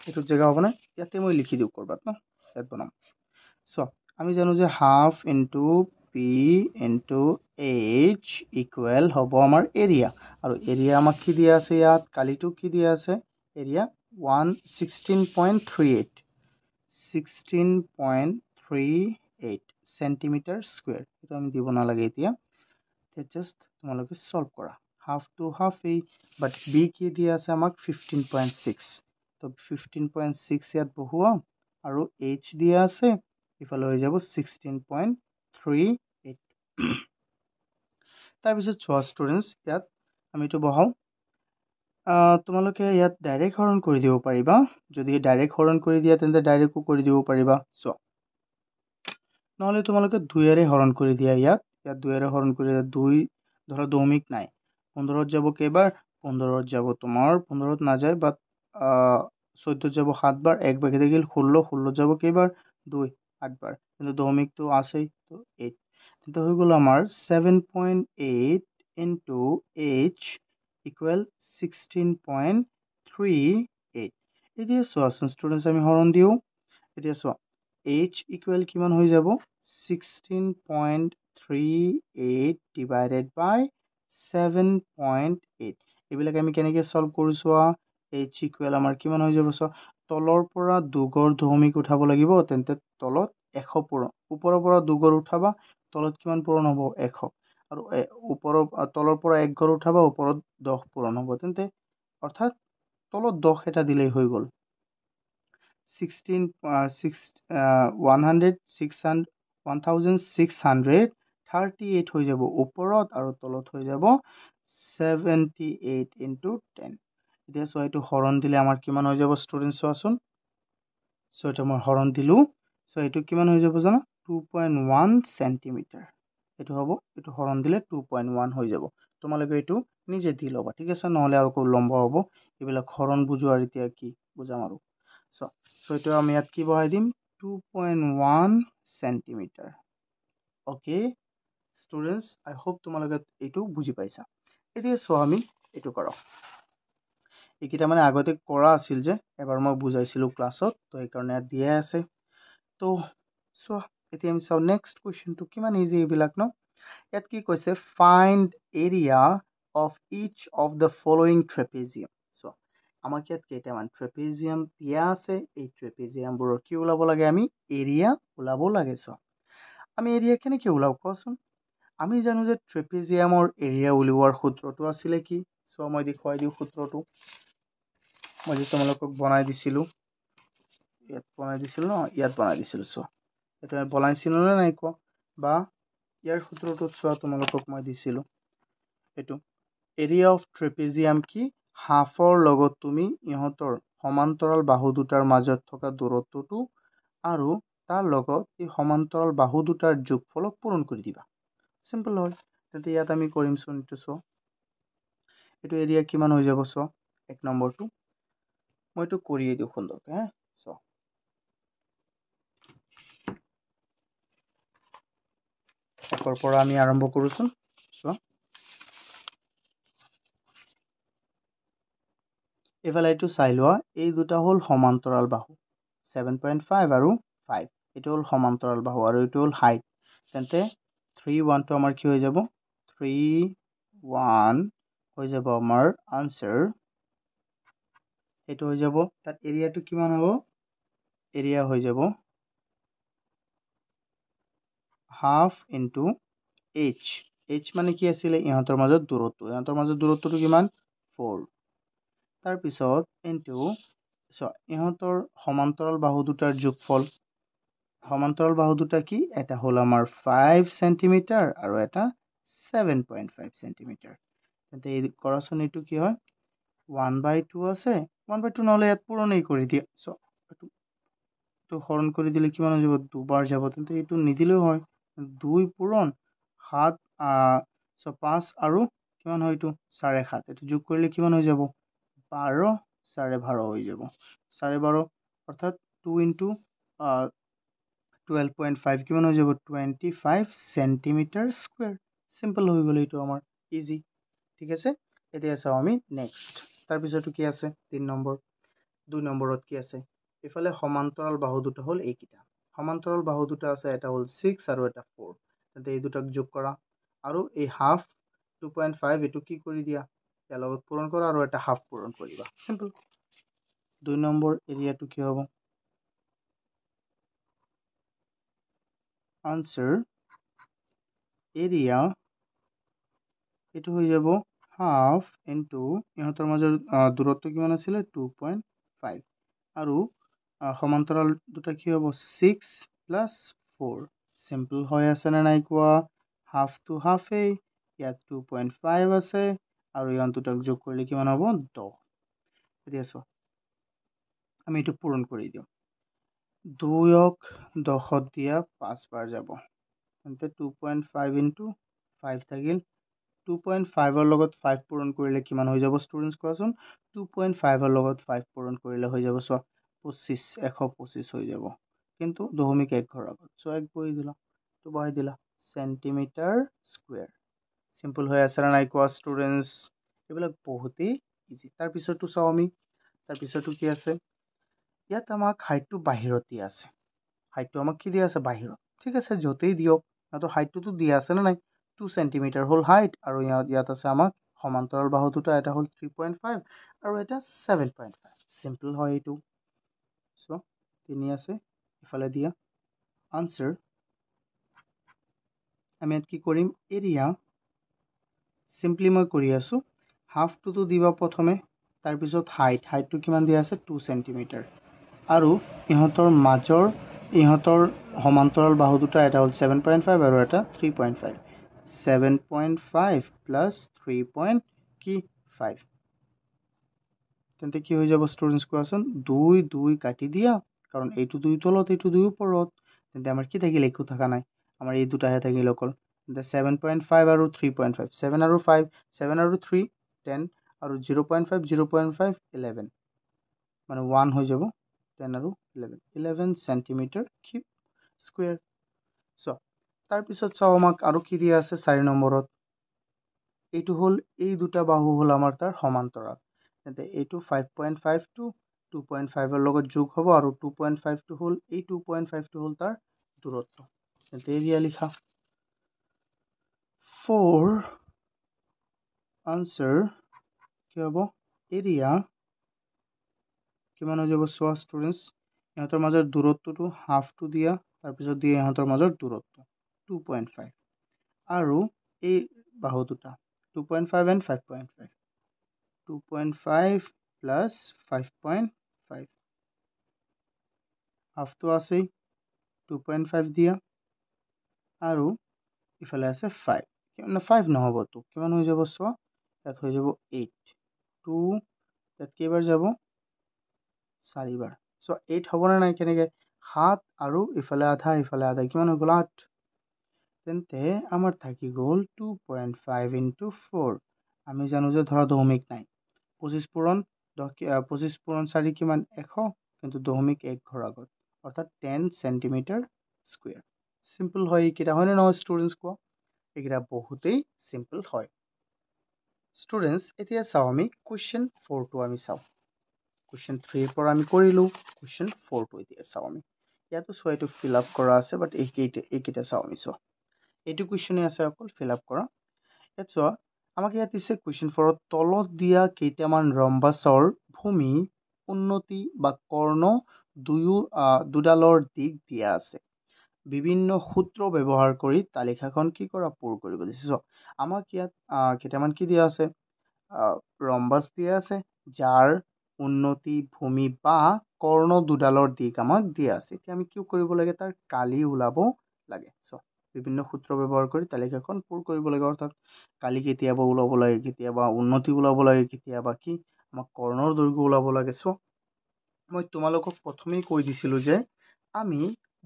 এটো জায়গা হ'ব না ইয়াতে মই লিখি দিও কৰবাত ন ইয়াত বনাম সো আমি জানো যে half into P into H equal হ'ব আমাৰ এৰিয়া আৰু এৰিয়া আমাক কি দিয়া আছে ইয়াত কালিটো কি দিয়া আছে এৰিয়া 16.38 সেন্টিমিটাৰ স্কয়াৰ এটা আমি দিব না লাগে এতিয়া জাস্ট তোমালোকে সলভ কৰা half to half A but B কি দিয়া আছে আমাক 15.6 তো 15.6 ইয়াত বহুৱা আৰু H দিয়া আছে ইফালে হৈ যাব 16.38 তাৰ পিছত চোৱা ষ্টুডেন্টস ইয়াত আমি তো বহাও তোমালোকে ইয়াত ডাইৰেক্ট হৰণ কৰি দিব পাৰিবা যদি ডাইৰেক্ট হৰণ কৰি দিয়া তেন্তে ডাইৰেক্টও কৰি দিব পাৰিবা চোৱা নহলে তোমালোকে 2 এৰে হৰণ কৰি দিয়া ইয়াত 2 এৰে হৰণ কৰি 2 ধৰা দশমিক নাই 15 ত যাব কেইবাৰ 15 ত যাব তোমাৰ 15 ত না যায় বাট 14 ত যাব 7 বাৰ এক বাকি থাকিল 16 16 যাব কেইবাৰ 2 8 বাৰ কিন্তু দশমিক তো আছেই তো 8 তেন্তে হৈ গ'ল আমাৰ 7.8 into h equal 16.38 এতিয়া চোৱাচোন ষ্টুডেন্টস আমি হৰণ দিও এতিয়া চোৱা h equal কিমান হৈ যাব 16.38 divided by 7.8 এইবিলাক আমি কেনেকৈ সলভ কৰো চোৱা h equal আমাৰ কিমান হৈ যাব চোৱা তলৰ পৰা দুগৰ দশমিক উঠাব লাগিব তেন্তে তলত 100 পূৰণ ওপৰৰ পৰা দুগৰ উঠাবা তলত কিমান পূৰণ হ'ব 100 আৰু ওপৰৰ তলৰ পৰা এক ঘৰ উঠাবা ওপৰত 10 পূৰণ হ'ব তেন্তে অৰ্থাৎ তলত 10 এটা দিলেই হৈ গ'ল 1638 হৈ যাব ওপৰত আৰু তলত হৈ যাব 78 into 10 এতিয়া সো এটো হৰণ দিলে আমাৰ কিমান হৈ যাব ষ্টুডেন্টস চোৱাচোন সো এটা মই হৰণ দিলো সো এটো কিমান হৈ যাব জানা 2.1 সেন্টিমিটাৰ এটো হ'ব এটো হৰণ দিলে 2.1 হৈ যাব তোমালোকে এটো নিজে দি লবা ঠিক আছে নহলে আৰু কো লম্বা হ'ব এবিলাক হৰণ বুজোৱাৰ এতিয়া কি বুজাম আৰু সো এটো আমি ইয়াত কি বহাই দিম 2.1 সেন্টিমিটাৰ ওকে ষ্টুডেন্টস আই হোপ তোমালোকে এটো বুজি পাইছা এতিয়া সো আমি এটো কৰক এইকিটা মানে আগতে কৰা আছিল যে এবাৰ মই বুজাইছিলো ক্লাছত তো এই কাৰণে দিয়া আছে তো সো এতিয়া আমি চাও নেক্সট কোৱেশ্চনটো কিমান ইজি এইবিলাক ন ইয়াত কি কৈছে find area of each of the following trapezium so আমাক ইয়াত কেইটামান ট্ৰেপেজিয়াম দিয়া আছে এই ট্ৰেপেজিয়ামবোৰৰ কি ওলাব লাগে আমি এৰিয়া ওলাব লাগে সো আমি এৰিয়া কেনেকৈ ওলাব কোৱাচোন আমি জানো যে ট্ৰেপেজিয়ামৰ এৰিয়া উলিওৱাৰ সূত্ৰটো আছিল কি সো মই দেখুৱাই দিও সূত্ৰটো মই যে তোমালোকক বনাই দিছিলো ইয়াত বনাই দিছিল ন ইয়াত বনাই দিছিল সো এটা বনাইছিল না নাই কো বা ইয়াৰ সূত্ৰটো চোৱা তোমালোকক মই দিছিলো এটো এৰিয়া অফ ট্ৰেপেজিয়াম কি হাফৰ লগত তুমি ইহতৰ সমান্তৰাল বাহু দুটাৰ মাজত থকা দূৰত্বটো আৰু তাৰ লগত এই সমান্তৰাল বাহু দুটাৰ যোগফলক পূৰণ কৰি দিবা সিম্পল হয় তেন্তে ইয়াত আমি কৰিম চোন এটো চোৱা এটো এৰিয়া কিমান হৈ যাব চোৱা এক নম্বৰটো মই এটো কৰিয়ে দিও সুন্দৰকৈ হা চোৱা একৰ পৰা আমি আৰম্ভ কৰোচোন চোৱা এফালে এটো চাই লোৱা এই দুটা হল সমান্তৰাল বাহু 7.5 আৰু 5 এটো হল সমান্তৰাল বাহু আৰু এটো হল হাইট তেন্তে 3 1 টো আমাৰ কি হৈ যাব 3 1 হৈ যাব আমাৰ আনসাৰ এটো হৈ যাব তাত এৰিয়াটো কিমান হ'ব এৰিয়া হৈ যাব হাফ ইনটু h মানে কি আছিল ইহতৰ মাজত দূৰত্বটো কিমান 4 তাৰ পিছত ইনটু চোৱা ইহঁতৰ সমান্তৰাল বাহু দুটাৰ যোগফল সমান্তৰাল বাহু দুটা কি এটা হ'ল আমাৰ 5 সেন্টিমিটাৰ আৰু এটা 7.5 সেন্টিমিটাৰ তেন্তে এই কৰাচোন এইটো কি হয় 1/2 আছে 1/2 নহলে ইয়াত পূৰণেই কৰি দিয়া চ এইটো হৰণ কৰি দিলে কিমান হৈ যাব দুবাৰ যাব তেন্তে এইটো নিদিলেও হয় 2 পূৰণ 7 5 আৰু কিমান হয় এইটো 7.5 এইটো যোগ কৰিলে কিমান হৈ যাব 12 12.5 হৈ যাব 12.5 অৰ্থাৎ 2 ইনটু 12.5 কিমান হৈ যাব 25 সেন্টিমিটাৰ স্কোয়াৰ সিম্পল হৈ গ'ল এইটো আমাৰ ইজি ঠিক আছে এতিয়া চাও আমি নেক্সট তাৰ পিছতো কি আছে 3 নম্বৰ 2 নম্বৰত কি আছে ইফালে সমান্তৰাল বাহু দুটা হ'ল এইকিটা সমান্তৰাল বাহু দুটা আছে এটা হ'ল 6 আৰু এটা 4 তেন্তে এই দুটাক যোগ কৰা আৰু এই হাফ 2.5 এটো কি কৰি দিয়া ইয়াৰ লগত পূৰণ কৰা আৰু এটা হাফ পূৰণ কৰিবা সিম্পল 2 নম্বৰ এৰিয়াটো কি হ'ব answer area এটো হৈ যাব হাফ ইনটু ইহঁতৰ মাজৰ দূৰত্ব কিমান আছিল 2.5 আৰু সমান্তৰাল দুটা কি হ'ব 6 প্লাস 4 সিম্পল হৈ আছে না নাই কোৱা হাফ টু হাফে ইয়াত 2.5 আছে আৰু ইয়ান দুটাক যোগ কৰিলে কিমান হ'ব 10 এতিয়া চোৱা আমি এটো পূৰণ কৰি দিও 2ক 10ত দিয়া 5 বাৰ যাব তেন্তে 2.5 ইনটু 5 থাকিল 2.5 ৰ লগত 5 পূৰণ কৰিলে কিমান হৈ যাব ষ্টুডেন্টস কোৱাচোন 2.5 ৰ লগত 5 পূৰণ কৰিলে হৈ যাব চোৱা 25 125 হৈ যাব কিন্তু দশমিক এক ঘৰ আগত সো এক বহি দিলা তো বহাই দিলা সেন্টিমিটাৰ স্কয়াৰ সিম্পল হৈ আছে না নাই কোৱা ষ্টুডেন্টস এবিলাক বহুতেই ইজি তাৰ পিছতো চাও আমি তাৰ পিছতো কি আছে ইয়াত আমাক হাইটটো বাহিৰত দিয়া আছে হাইটটো আমাক কি দিয়া আছে বাহিৰত ঠিক আছে যতেই দিয়ক তো হাইটটো দিয়া আছে না নাই 2 সেন্টিমিটাৰ হল হাইট আৰু ইয়াত আছে আমাক সমান্তৰাল বাহু দুটা এটা হল 3.5 আৰু এটা 7.5 সিম্পল হয় এইটো সো তিনি আছে ইফালে দিয়া আনসার আমি ইয়াত কি কৰিম এৰিয়া সিম্পলি মই কৰি আছো হাফ টু দিবা প্ৰথমে তাৰ পিছত হাইটটো কিমান দিয়া আছে 2 সেন্টিমিটাৰ আৰু ইহঁতৰ মাজৰ ইহঁতৰ সমান্তৰাল বাহু দুটা এটা হ'ল 7.5 আৰু এটা 3.5 7.5 প্লাস 3.5 তেন্তে কি হৈ যাব ষ্টুডেন্টস কোৱাচোন 2 2 কাটি দিয়া কাৰণ এইটো 2 তলত এইটো 2 ওপৰত তেন্তে আমাৰ কি থাকিল একো থাকা নাই আমাৰ এই দুটাহে থাকিল অকল তেন্তে 7.5 আৰু 3.5 7 আৰু 5 7 আৰু 3 10 আৰু 0.5 0.5 11 মানে 1 হৈ যাব 10 আৰু 11 সেন্টিমিটাৰ কিউব স্কয়াৰ সো তাৰ পিছত চাও আমাক আৰু কি দিয়া আছে 4 নম্বৰত এইটো হল এই দুটা বাহু হল আমাৰ তাৰ সমান্তৰাল তেন্তে এইটো 5.5 টু 2.5 ৰ লগত যোগ হ'ব আৰু 2.5 টো হল এই 2.5 টো হল তাৰ দূৰত্ব তেন্তে এৰিয়া লিখা 4 আনসাৰ কি হ'ব এৰিয়া কিমান হৈ যাব চোৱা ষ্টুডেন্টস ইহঁতৰ মাজৰ দূৰত্বটো হাফটো দিয়া তাৰ পিছত দিয়া ইহঁতৰ মাজৰ দূৰত্ব 2.5 আৰু এই বাহু দুটা 2.5 and 5.5 2.5 plus 5.5 হাফটো আছে 2.5 দিয়া আৰু ইফালে আছে 5 কিমান 5 নহব তো কিমান হৈ যাব চোৱা ইয়াত হৈ যাব 8 2 ইয়াত কেইবাৰ যাব 4 বাৰ সো 8 হ'ব না নাই কেনেকে 7 আৰু ইফালে আধা কিমান হৈ গ'ল 8 তেন্তে আমাৰ থাকি গ'ল 2.5 into 4 আমি জানো যে ধৰা দশমিক নাই 25 পূৰণ 25 পূৰণ 4 কিমান 100 কিন্তু দশমিক এক ঘৰ আগত অৰ্থাৎ 10 সেন্টিমিটাৰ স্কয়াৰ সিম্পল হয় কিটা হয় না নহয় ষ্টুডেন্টস কোৱা একিটা বহুতেই সিম্পল হয় ষ্টুডেন্টস এতিয়া চাও আমি কোৱেশ্চন 4 টো আমি চাও Question 3 ৰ পৰা আমি কৰিলো Question 4 টো এতিয়া চাও আমি ইয়াতো চোৱা এইটো ফিল আপ কৰা আছে বাট এইকেইটা চাও আমি চোৱা এইটো কুৱেশ্যনে আছে অকল ফিল আপ কৰা ইয়াত চোৱা আমাক ইয়াত দিছে Question 4 ত তলত দিয়া কেইটামান ৰম্বাসৰ ভূমি উন্নতি বা কৰ্ণ দুডালৰ দিক দিয়া আছে বিভিন্ন সূত্ৰ ব্যৱহাৰ কৰি তালিকাখন কি কৰা পূৰ কৰিব দিছে চোৱা আমাক ইয়াত কেইটামান কি দিয়া আছে ৰম্বাস দিয়া আছে যাৰ উন্নতি ভূমি বা কৰ্ণ দুডালৰ দিশ আমাক দিয়া আছে। এতিয়া আমি কি কৰিব লাগে, তাৰ কালি ওলাব লাগে। বিভিন্ন সূত্ৰ ব্যৱহাৰ কৰি তালিকাখন পূৰ কৰিব লাগে, অৰ্থাৎ কালি কেতিয়াবা ওলাব লাগে, কেতিয়াবা উন্নতি ওলাব লাগে, কেতিয়াবা কি আমাক কৰ্ণৰ দৈৰ্ঘ্য ওলাব লাগে। মই তোমালোকক প্ৰথমেই কৈ দিছিলোঁ যে আমি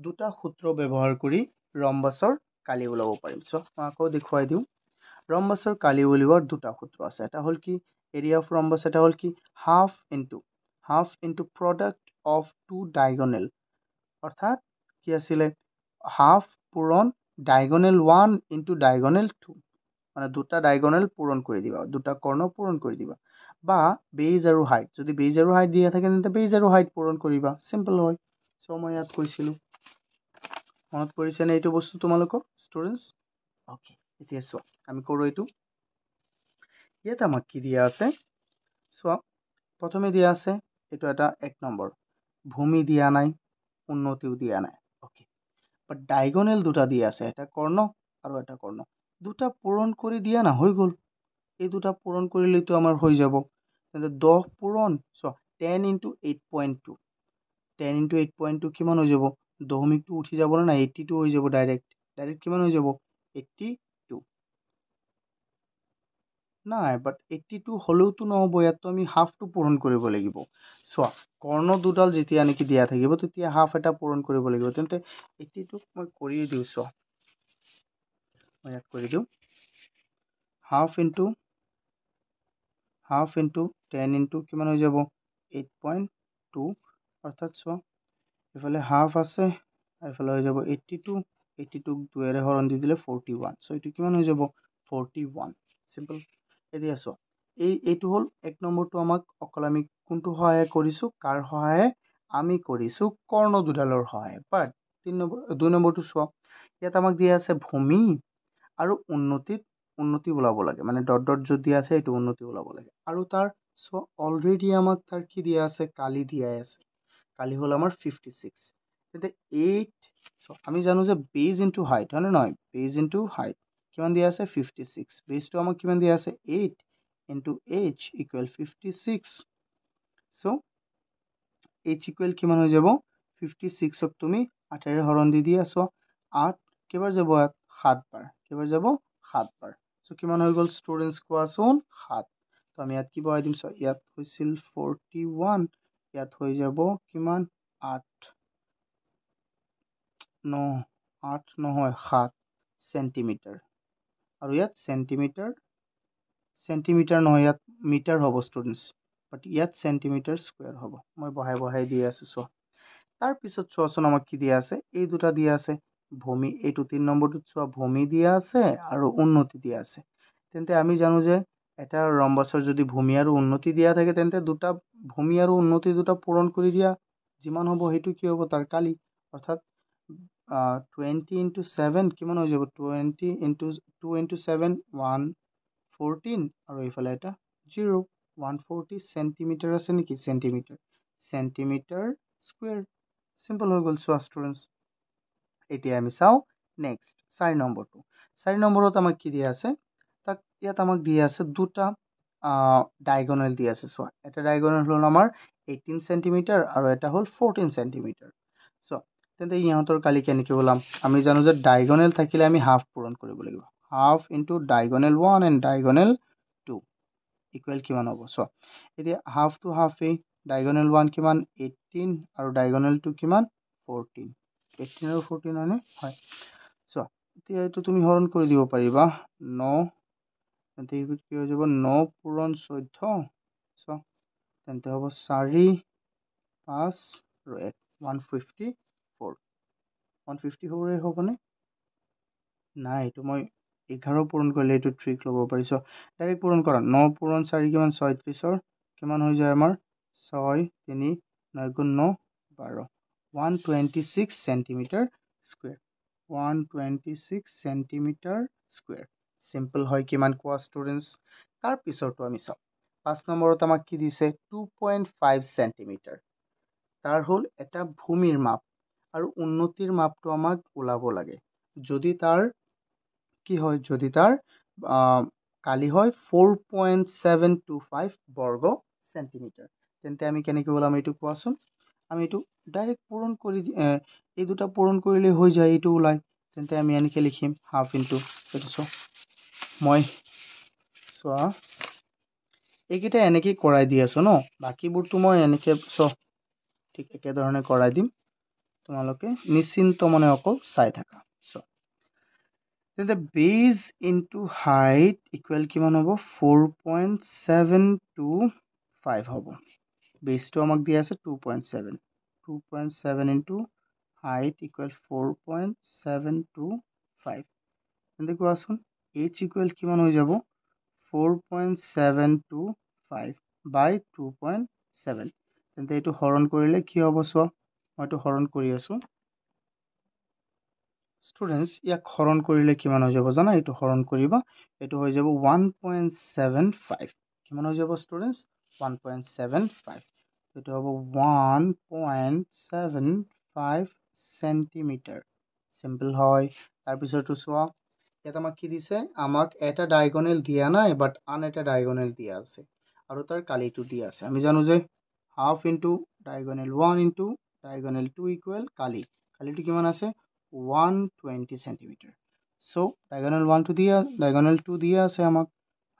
দুটা সূত্ৰ ব্যৱহাৰ কৰি ৰম্বাছৰ কালি ওলাব পাৰিম। মই আকৌ দেখুৱাই দিওঁ। ৰম্বাছৰ কালি উলিওৱাৰ দুটা সূত্ৰ আছে। এটা হ'ল কি এৰিয়া অফ ৰম্বাছ, এটা হ'ল কি half into product of two diagonal, অৰ্থাৎ কি আছিলে হাফ পূৰণ ডায়গনেল 1 ইনটু ডায়গনেল 2, মানে দুটা ডায়গনেল পূৰণ কৰি দিবা, দুটা কৰ্ণ পূৰণ কৰি দিবা, বা বেজ আৰু হাইট, যদি বেজ আৰু হাইট দিয়া থাকে তেন্তে বেজ আৰু হাইট পূৰণ কৰিবা, চিম্পল হয়। মই ইয়াত কৈছিলোঁ, মনত পৰিছেনে এইটো বস্তু তোমালোকৰ ষ্টুডেণ্টছ? অ'কে, এতিয়া চোৱা আমি কৰোঁ এইটো। ইয়াত আমাক কি দিয়া আছে চোৱা, প্ৰথমে দিয়া আছে এইটো এটা 1 নম্বৰ, ভূমি দিয়া নাই, উন্নতিও দিয়া নাই। অ'কে, বাট ডায়গনেল দুটা দিয়া আছে, এটা কৰ্ণ আৰু এটা কৰ্ণ, দুটা পূৰণ কৰি দিয়া না, হৈ গ'ল। এই দুটা পূৰণ কৰিলেতো আমাৰ হৈ যাব। তেন্তে 10 পূৰণ 10 ইনটু 8.2, 10 ইনটু 8.2 কিমান হৈ যাব, দশমিকটো উঠি যাব না, 82 হৈ যাব ডাইৰেক্ট কিমান হৈ যাব 82। নাই, বাট 82 হ'লেওতো নহ'ব, ইয়াততো আমি হাফটো পূৰণ কৰিব লাগিব। চোৱা, কৰ্ণ দুডাল যেতিয়া নেকি দিয়া থাকিব তেতিয়া হাফ এটা পূৰণ কৰিব লাগিব, তেন্তে 82 মই কৰিয়ে দিওঁ। চোৱা, মই ইয়াত কৰি দিওঁ, হাফ ইনটু 10 ইনটু কিমান হৈ যাব 8.2, অৰ্থাৎ চোৱা এইফালে হাফ আছে, এইফালে হৈ যাব 82, 82ক 2ৰে হৰণ দি দিলে 41, এইটো কিমান হৈ যাব 41, চিম্পল। এতিয়া চোৱা, এইটো হ'ল 1 নম্বৰটো, আমাক অকল আমি কোনটো সহায়ে কৰিছোঁ, কাৰ সহায়ে আমি কৰিছোঁ, কৰ্ণ দুডালৰ সহায়ে। বাট 2 নম্বৰটো চোৱা, ইয়াত আমাক দিয়া আছে ভূমি আৰু উন্নতি ওলাব লাগে, মানে ডট ডট য'ত দিয়া আছে এইটো উন্নতি ওলাব লাগে। আৰু তাৰ চোৱা অলৰেডি আমাক তাৰ কি দিয়া আছে, কালি দিয়াই আছে, কালি হ'ল আমাৰ 56। তেন্তে 8, আমি জানো যে বেজ ইনটু হাইট, হয় নে নহয়, বেজ ইনটু হাইট কিমান দিয়া আছে 56, বেজটো আমাক কিমান দিয়া আছে 8 into h equal 56। h equal কিমান হৈ যাব 56ক তুমি 8ৰে হৰণ দি দিয়া, 8 কেইবাৰ যাব, 7 বাৰ, কেইবাৰ যাব 7 বাৰ। কিমান হৈ গ'ল ষ্টুডেণ্টছ কোৱাচোন 7। তো আমি ইয়াত কি বহাই দিম, ইয়াত হৈছিল 41, ইয়াত হৈ যাব কিমান 8 নহয় 7 চেণ্টিমিটাৰ, আৰু ইয়াত চেণ্টিমিটাৰ নহয়, ইয়াত মিটাৰ হ'ব ষ্টুডেণ্টছ, বাট ইয়াত চেণ্টিমিটাৰ স্কুৱেৰ হ'ব। মই বহাই দি আছোঁ। চোৱা, তাৰপিছত চোৱাচোন আমাক কি দিয়া আছে, এই দুটা দিয়া আছে, ভূমি, এইটো 3 নম্বৰটোত চোৱা ভূমি দিয়া আছে আৰু উন্নতি দিয়া আছে। তেন্তে আমি জানো যে এটা ৰম্বাছৰ যদি ভূমি আৰু উন্নতি দিয়া থাকে তেন্তে দুটা ভূমি আৰু উন্নতি দুটা পূৰণ কৰি দিয়া যিমান হ'ব সেইটো কি হ'ব, তাৰ কালি, অৰ্থাৎ 20 ইনটু 7 কিমান হৈ যাব, 2 ইনটু 7 114, আৰু এইফালে এটা 0, 140 চেণ্টিমিটাৰ আছে নেকি, চেণ্টিমিটাৰ স্কুৱেৰ, চিম্পল হৈ গ'ল। চোৱা ষ্টুডেণ্টছ, এতিয়া আমি চাওঁ নেক্সট 4 নম্বৰটো। 4 নম্বৰত আমাক কি দিয়া আছে, ইয়াত আমাক দিয়া আছে দুটা ডায়গনেল দিয়া আছে। চোৱা, এটা ডায়গনেল হ'ল আমাৰ 18 চেণ্টিমিটাৰ আৰু এটা হ'ল 14 চেণ্টিমিটাৰ। চোৱা, তেন্তে ইহঁতৰ কালি কেনেকৈ ওলাম, আমি জানো যে ডায়গনেল থাকিলে আমি হাফ পূৰণ কৰিব লাগিব, half into diagonal 1 and diagonal 2 equal কিমান হ'ব। চোৱা, এতিয়া হাফটো হাফেই, ডায়গনেল 1 কিমান 18 আৰু ডায়গনেল 2 কিমান 14, 18 আৰু 14 হয়নে, হয়। চোৱা, এতিয়া এইটো তুমি হৰণ কৰি দিব পাৰিবা, 9, তেন্তে এইটো কি হৈ যাব 9 পূৰণ 14, চোৱা তেন্তে হ'ব 4, 5 আৰু 1, 154 হ'বনে, নাই, এইটো মই 11 পূৰণ কৰিলে এইটো ট্ৰিক ল'ব পাৰিছোঁ, ডাইৰেক্ট পূৰণ কৰা, 9 পূৰণ 4 কিমান 36, কিমান হৈ যায় আমাৰ 6, 3, 9 গুণ 9 12, 126 centimetre square, 126 centimetre square, simple হয়। কিমান কোৱা ষ্টুডেণ্টছ? তাৰপিছতো আমি চাওঁ, 5 নম্বৰত আমাক কি দিছে 2.5 চেণ্টিমিটাৰ, তাৰ হ'ল এটা ভূমিৰ মাপ, আৰু উন্নতিৰ মাপটো আমাক ওলাব লাগে। যদি তাৰ কি হয়, যদি তাৰ কালি হয় 4.725 বৰ্গ চেণ্টিমিটাৰ, তেন্তে আমি কেনেকৈ ওলাম এইটো কোৱাচোন। আমি এইটো ডাইৰেক্ট পূৰণ কৰি এই দুটা পূৰণ কৰিলে হৈ যায়, এইটো ওলায়। তেন্তে আমি এনেকৈ লিখিম হাফ ইনটু এইটো মই চোৱা এইকেইটা এনেকৈ কৰাই দি আছোঁ ন, বাকীবোৰতো মই এনেকৈ ঠিক একেধৰণে কৰাই দিম, তোমালোকে নিশ্চিন্ত মনে অকল চাই থাকা। তেন্তে বেজ ইনটু হাইট ইকুৱেল কিমান হ'ব 4.725 হ'ব। বেজটো আমাক দিয়া আছে 2.7 ইনটু হাইট ইকুৱেল 4.725। তেন্তে কোৱাচোন এইচ ইকুৱেল কিমান হৈ যাব 4.725 বাই 2.7। তেন্তে এইটো হৰণ কৰিলে কি হ'ব চোৱা, মই এইটো হৰণ কৰি আছোঁ ষ্টুডেণ্টছ। ইয়াক হৰণ কৰিলে কিমান হৈ যাব জানা, এইটো হৰণ কৰিবা, এইটো হৈ যাব 1.75। কিমান হৈ যাব ষ্টুডেণ্টছ 1.75। এইটো হ'ব 1.75 চেণ্টিমিটাৰ। চিম্পল হয়। তাৰপিছতো চোৱা ইয়াত আমাক কি দিছে, আমাক এটা ডায়গনেল দিয়া নাই বাট আন এটা ডায়গনেল দিয়া আছে আৰু তাৰ কালিটো দিয়া আছে। আমি জানো যে half into diagonal 1 into diagonal 2 equal কালিটো কিমান আছে 120 সেন্টিমিটার। সো ডায়াগোনাল 1 টু দিয়া ডায়াগোনাল 2 দিয়া আছে আমাক,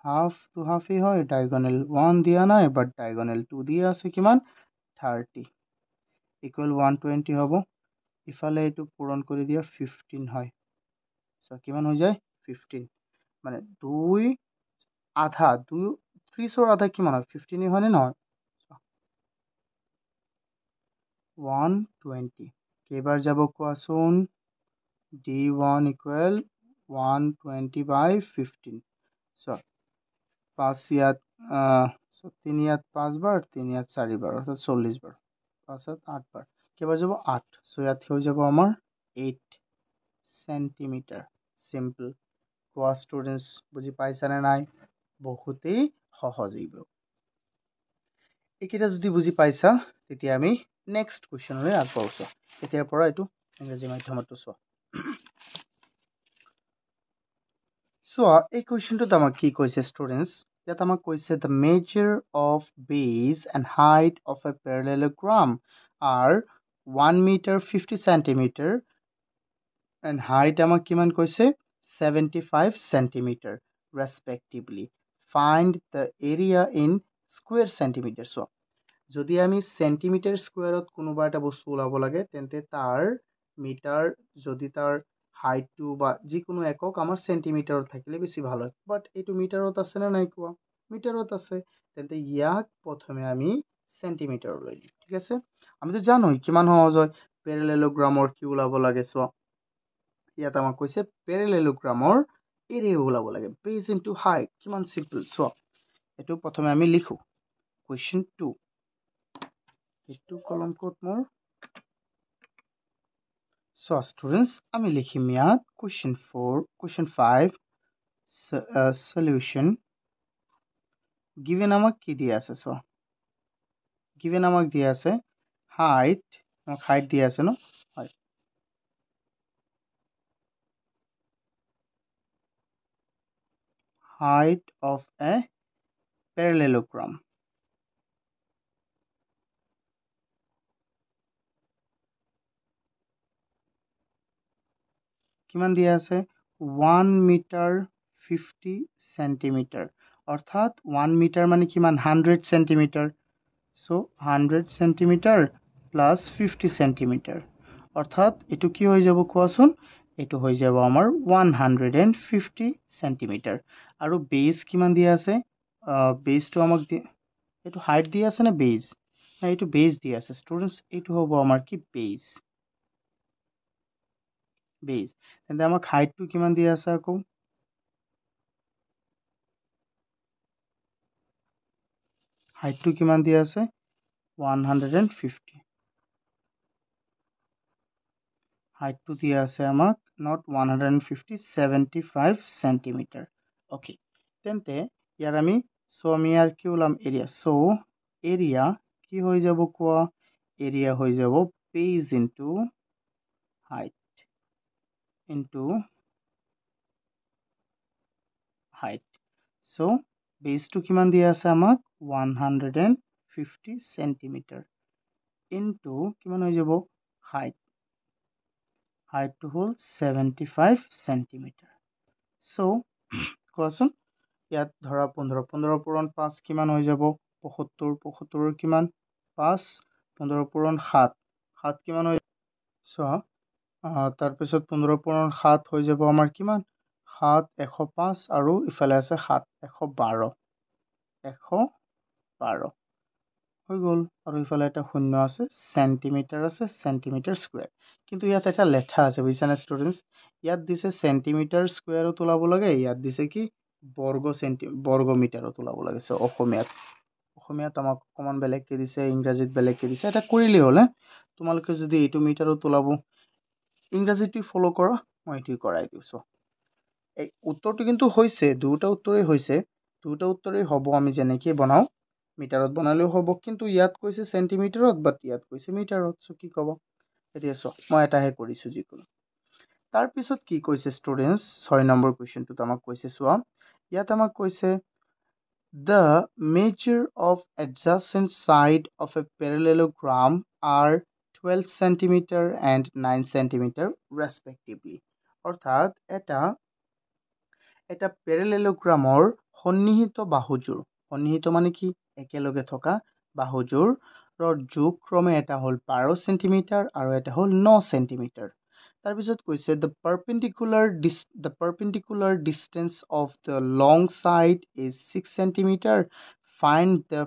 হাফ টু হাফই হয়, ডায়াগোনাল 1 দিয়া নাই বাট ডায়াগোনাল 2 দিয়া আছে কিমান 30 ইকুৱেল 120 হ'ব। ইফালে এইটো পূৰণ কৰি দিয়া 15 হয়। সো কিমান হৈ যায় 15, মানে 2 আধা 30ৰ আধা কিমান হয় 15 হয়নে নহয় 120 কেইবাৰ যাব কোৱাচোন, D1 equal 120 by 15. So 5 ইয়াত 3 ইয়াত 5 বাৰ, 3 ইয়াত 4 বাৰ, অৰ্থাৎ 40 বাৰ, 5 8 বাৰ, কেইবাৰ যাব 8। সো ইয়াত হৈ যাব আমাৰ 8 সেন্টিমিটাৰ। সিম্পল। কোৱা ষ্টুডেন্টস বুজি পাইছানে নাই, বহুতেই সহজ এইবোৰ। এইকেইটা যদি বুজি পাইছা তেতিয়া আমি নেক্সট কুৱেশ্যনলৈ আগবাঢ়িছো। এতিয়াৰ পৰা এইটো ইংৰাজী মাধ্যমতো চোৱা। চোৱা এই কুৱেশ্যনটোত আমাক কি কৈছে ষ্টুডেন্টস, ইয়াত আমাক কৈছে the measure of base and height of a parallelogram are 1 meter 50 centimeter and height আমাক কিমান কৈছে 75 centimeter respectively. Find the area in square centimeter. চোৱা যদি আমি সেন্টিমিটাৰ স্কোয়াৰত কোনোবা এটা বস্তু ওলাব লাগে তেন্তে তাৰ মিটাৰ, যদি তাৰ হাইটটো বা যিকোনো একক আমাৰ সেন্টিমিটাৰত থাকিলে বেছি ভাল হয়। বাট এইটো মিটাৰত আছে নে নাই কোৱা, মিটাৰত আছে, তেন্তে ইয়াক প্ৰথমে আমি সেন্টিমিটাৰলৈ দিম। ঠিক আছে, আমিতো জানোই কিমান সহজ হয় পেৰেলেলোগ্ৰামৰ কি ওলাব লাগে। চোৱা ইয়াত আমাক কৈছে পেৰেলেলোগ্ৰামৰ এৰিয়া ওলাব লাগে, বেজ ইনটু হাইট, কিমান চিম্পল। চোৱা এইটো প্ৰথমে আমি লিখো কুৱেশ্যন 2, এইটো কলম কোড মোৰ। So students আমি লিখিম ইয়াত question 5 solution given আমাক কি দিয়া আছে। so given আমাক দিয়া আছে height, আমাক height দিয়া আছে ন, হয় height of a parallelogram, কিমান দিয়া আছে 1 মিটাৰ 50 সেন্টিমিটাৰ, অৰ্থাৎ 1 মিটাৰ মানে কিমান 100 centimetre. So 100 centimetre plus 50 centimetre, অৰ্থাৎ এইটো কি হৈ যাব কোৱাচোন, এইটো হৈ যাব আমাৰ 150 সেন্টিমিটাৰ। আৰু বেজ কিমান দিয়া আছে, বেজটো আমাক এইটো হাইট দিয়া আছে নে বেজ, না এইটো বেজ দিয়া আছে ষ্টুডেন্টস, এইটো হ'ব আমাৰ কি বেজ, বেজ। তেন্তে আমাক হাইটটো কিমান দিয়া আছে আকৌ, হাইটটো কিমান দিয়া আছে 150, হাইটটো দিয়া আছে আমাক নট 150 75 সেন্টিমিটাৰ। ওকে, তেন্তে ইয়াৰ আমি আমি ইয়াৰ কি ওলাম এৰিয়া। এৰিয়া কি হৈ যাব কোৱা, এৰিয়া হৈ যাব বেজ ইনটু হাইট ইনটু হাইট। বেজটো কিমান দিয়া আছে আমাক 150 50 সেন্টিমিটাৰ ইনটু কিমান হৈ যাব হাইটটো হ'ল 75 সেন্টিমিটাৰ। সো কোৱাচোন ইয়াত ধৰা 15 পূৰণ 5 কিমান হৈ যাব 75 কিমান 5 15 পূৰণ 7 কিমান হৈ চোৱা তাৰপিছত 15 পূৰণ 7 হৈ যাব আমাৰ কিমান 7 105 আৰু ইফালে আছে 7 112 হৈ গ'ল আৰু ইফালে এটা শূন্য আছে সেন্টিমিটাৰ স্কুৱেৰ। কিন্তু ইয়াত এটা লেঠা আছে বুজিছানে ষ্টুডেণ্টছ, ইয়াত দিছে সেন্টিমিটাৰ স্কুৱেৰত ওলাব লাগে, ইয়াত দিছে কি বৰ্গ মিটাৰত ওলাব লাগে। অসমীয়াত আমাক অকণমান বেলেগকৈ দিছে, ইংৰাজীত বেলেগকৈ দিছে, এটা কৰিলেই হ'ল। তোমালোকে যদি এইটো মিটাৰত ওলাব ইংৰাজীটো ফ'ল' কৰা, মই এইটো কৰাই দিছোঁ। এই উত্তৰটো কিন্তু হৈছে দুটা উত্তৰেই হ'ব, আমি যেনেকৈ বনাওঁ মিটাৰত বনালেও হ'ব, কিন্তু ইয়াত কৈছে চেণ্টিমিটাৰত বাট ইয়াত কৈছে মিটাৰত। চ' কি ক'ব এতিয়া চোৱা, মই এটাহে কৰিছোঁ যিকোনো। তাৰপিছত কি কৈছে ষ্টুডেণ্টছ 6 নম্বৰ কুৱেশ্যনটোত আমাক কৈছে চোৱা, ইয়াত আমাক কৈছে the measure of adjacent side of a parallelogram are 12 centimeter and 9 centimeter respectively. অৰ্থাৎ এটা পেৰেলেলোগ্ৰামৰ সন্নিহিত মানে কি একেলগে থকা বাহুযোৰৰ জোখক্ৰমে এটা হ'ল 12 সেন্টিমিটাৰ আৰু এটা হ'ল 9 সেন্টিমিটাৰ। তাৰপিছত কৈছে the perpendicular distance of the long side is 6 centimeter. Find the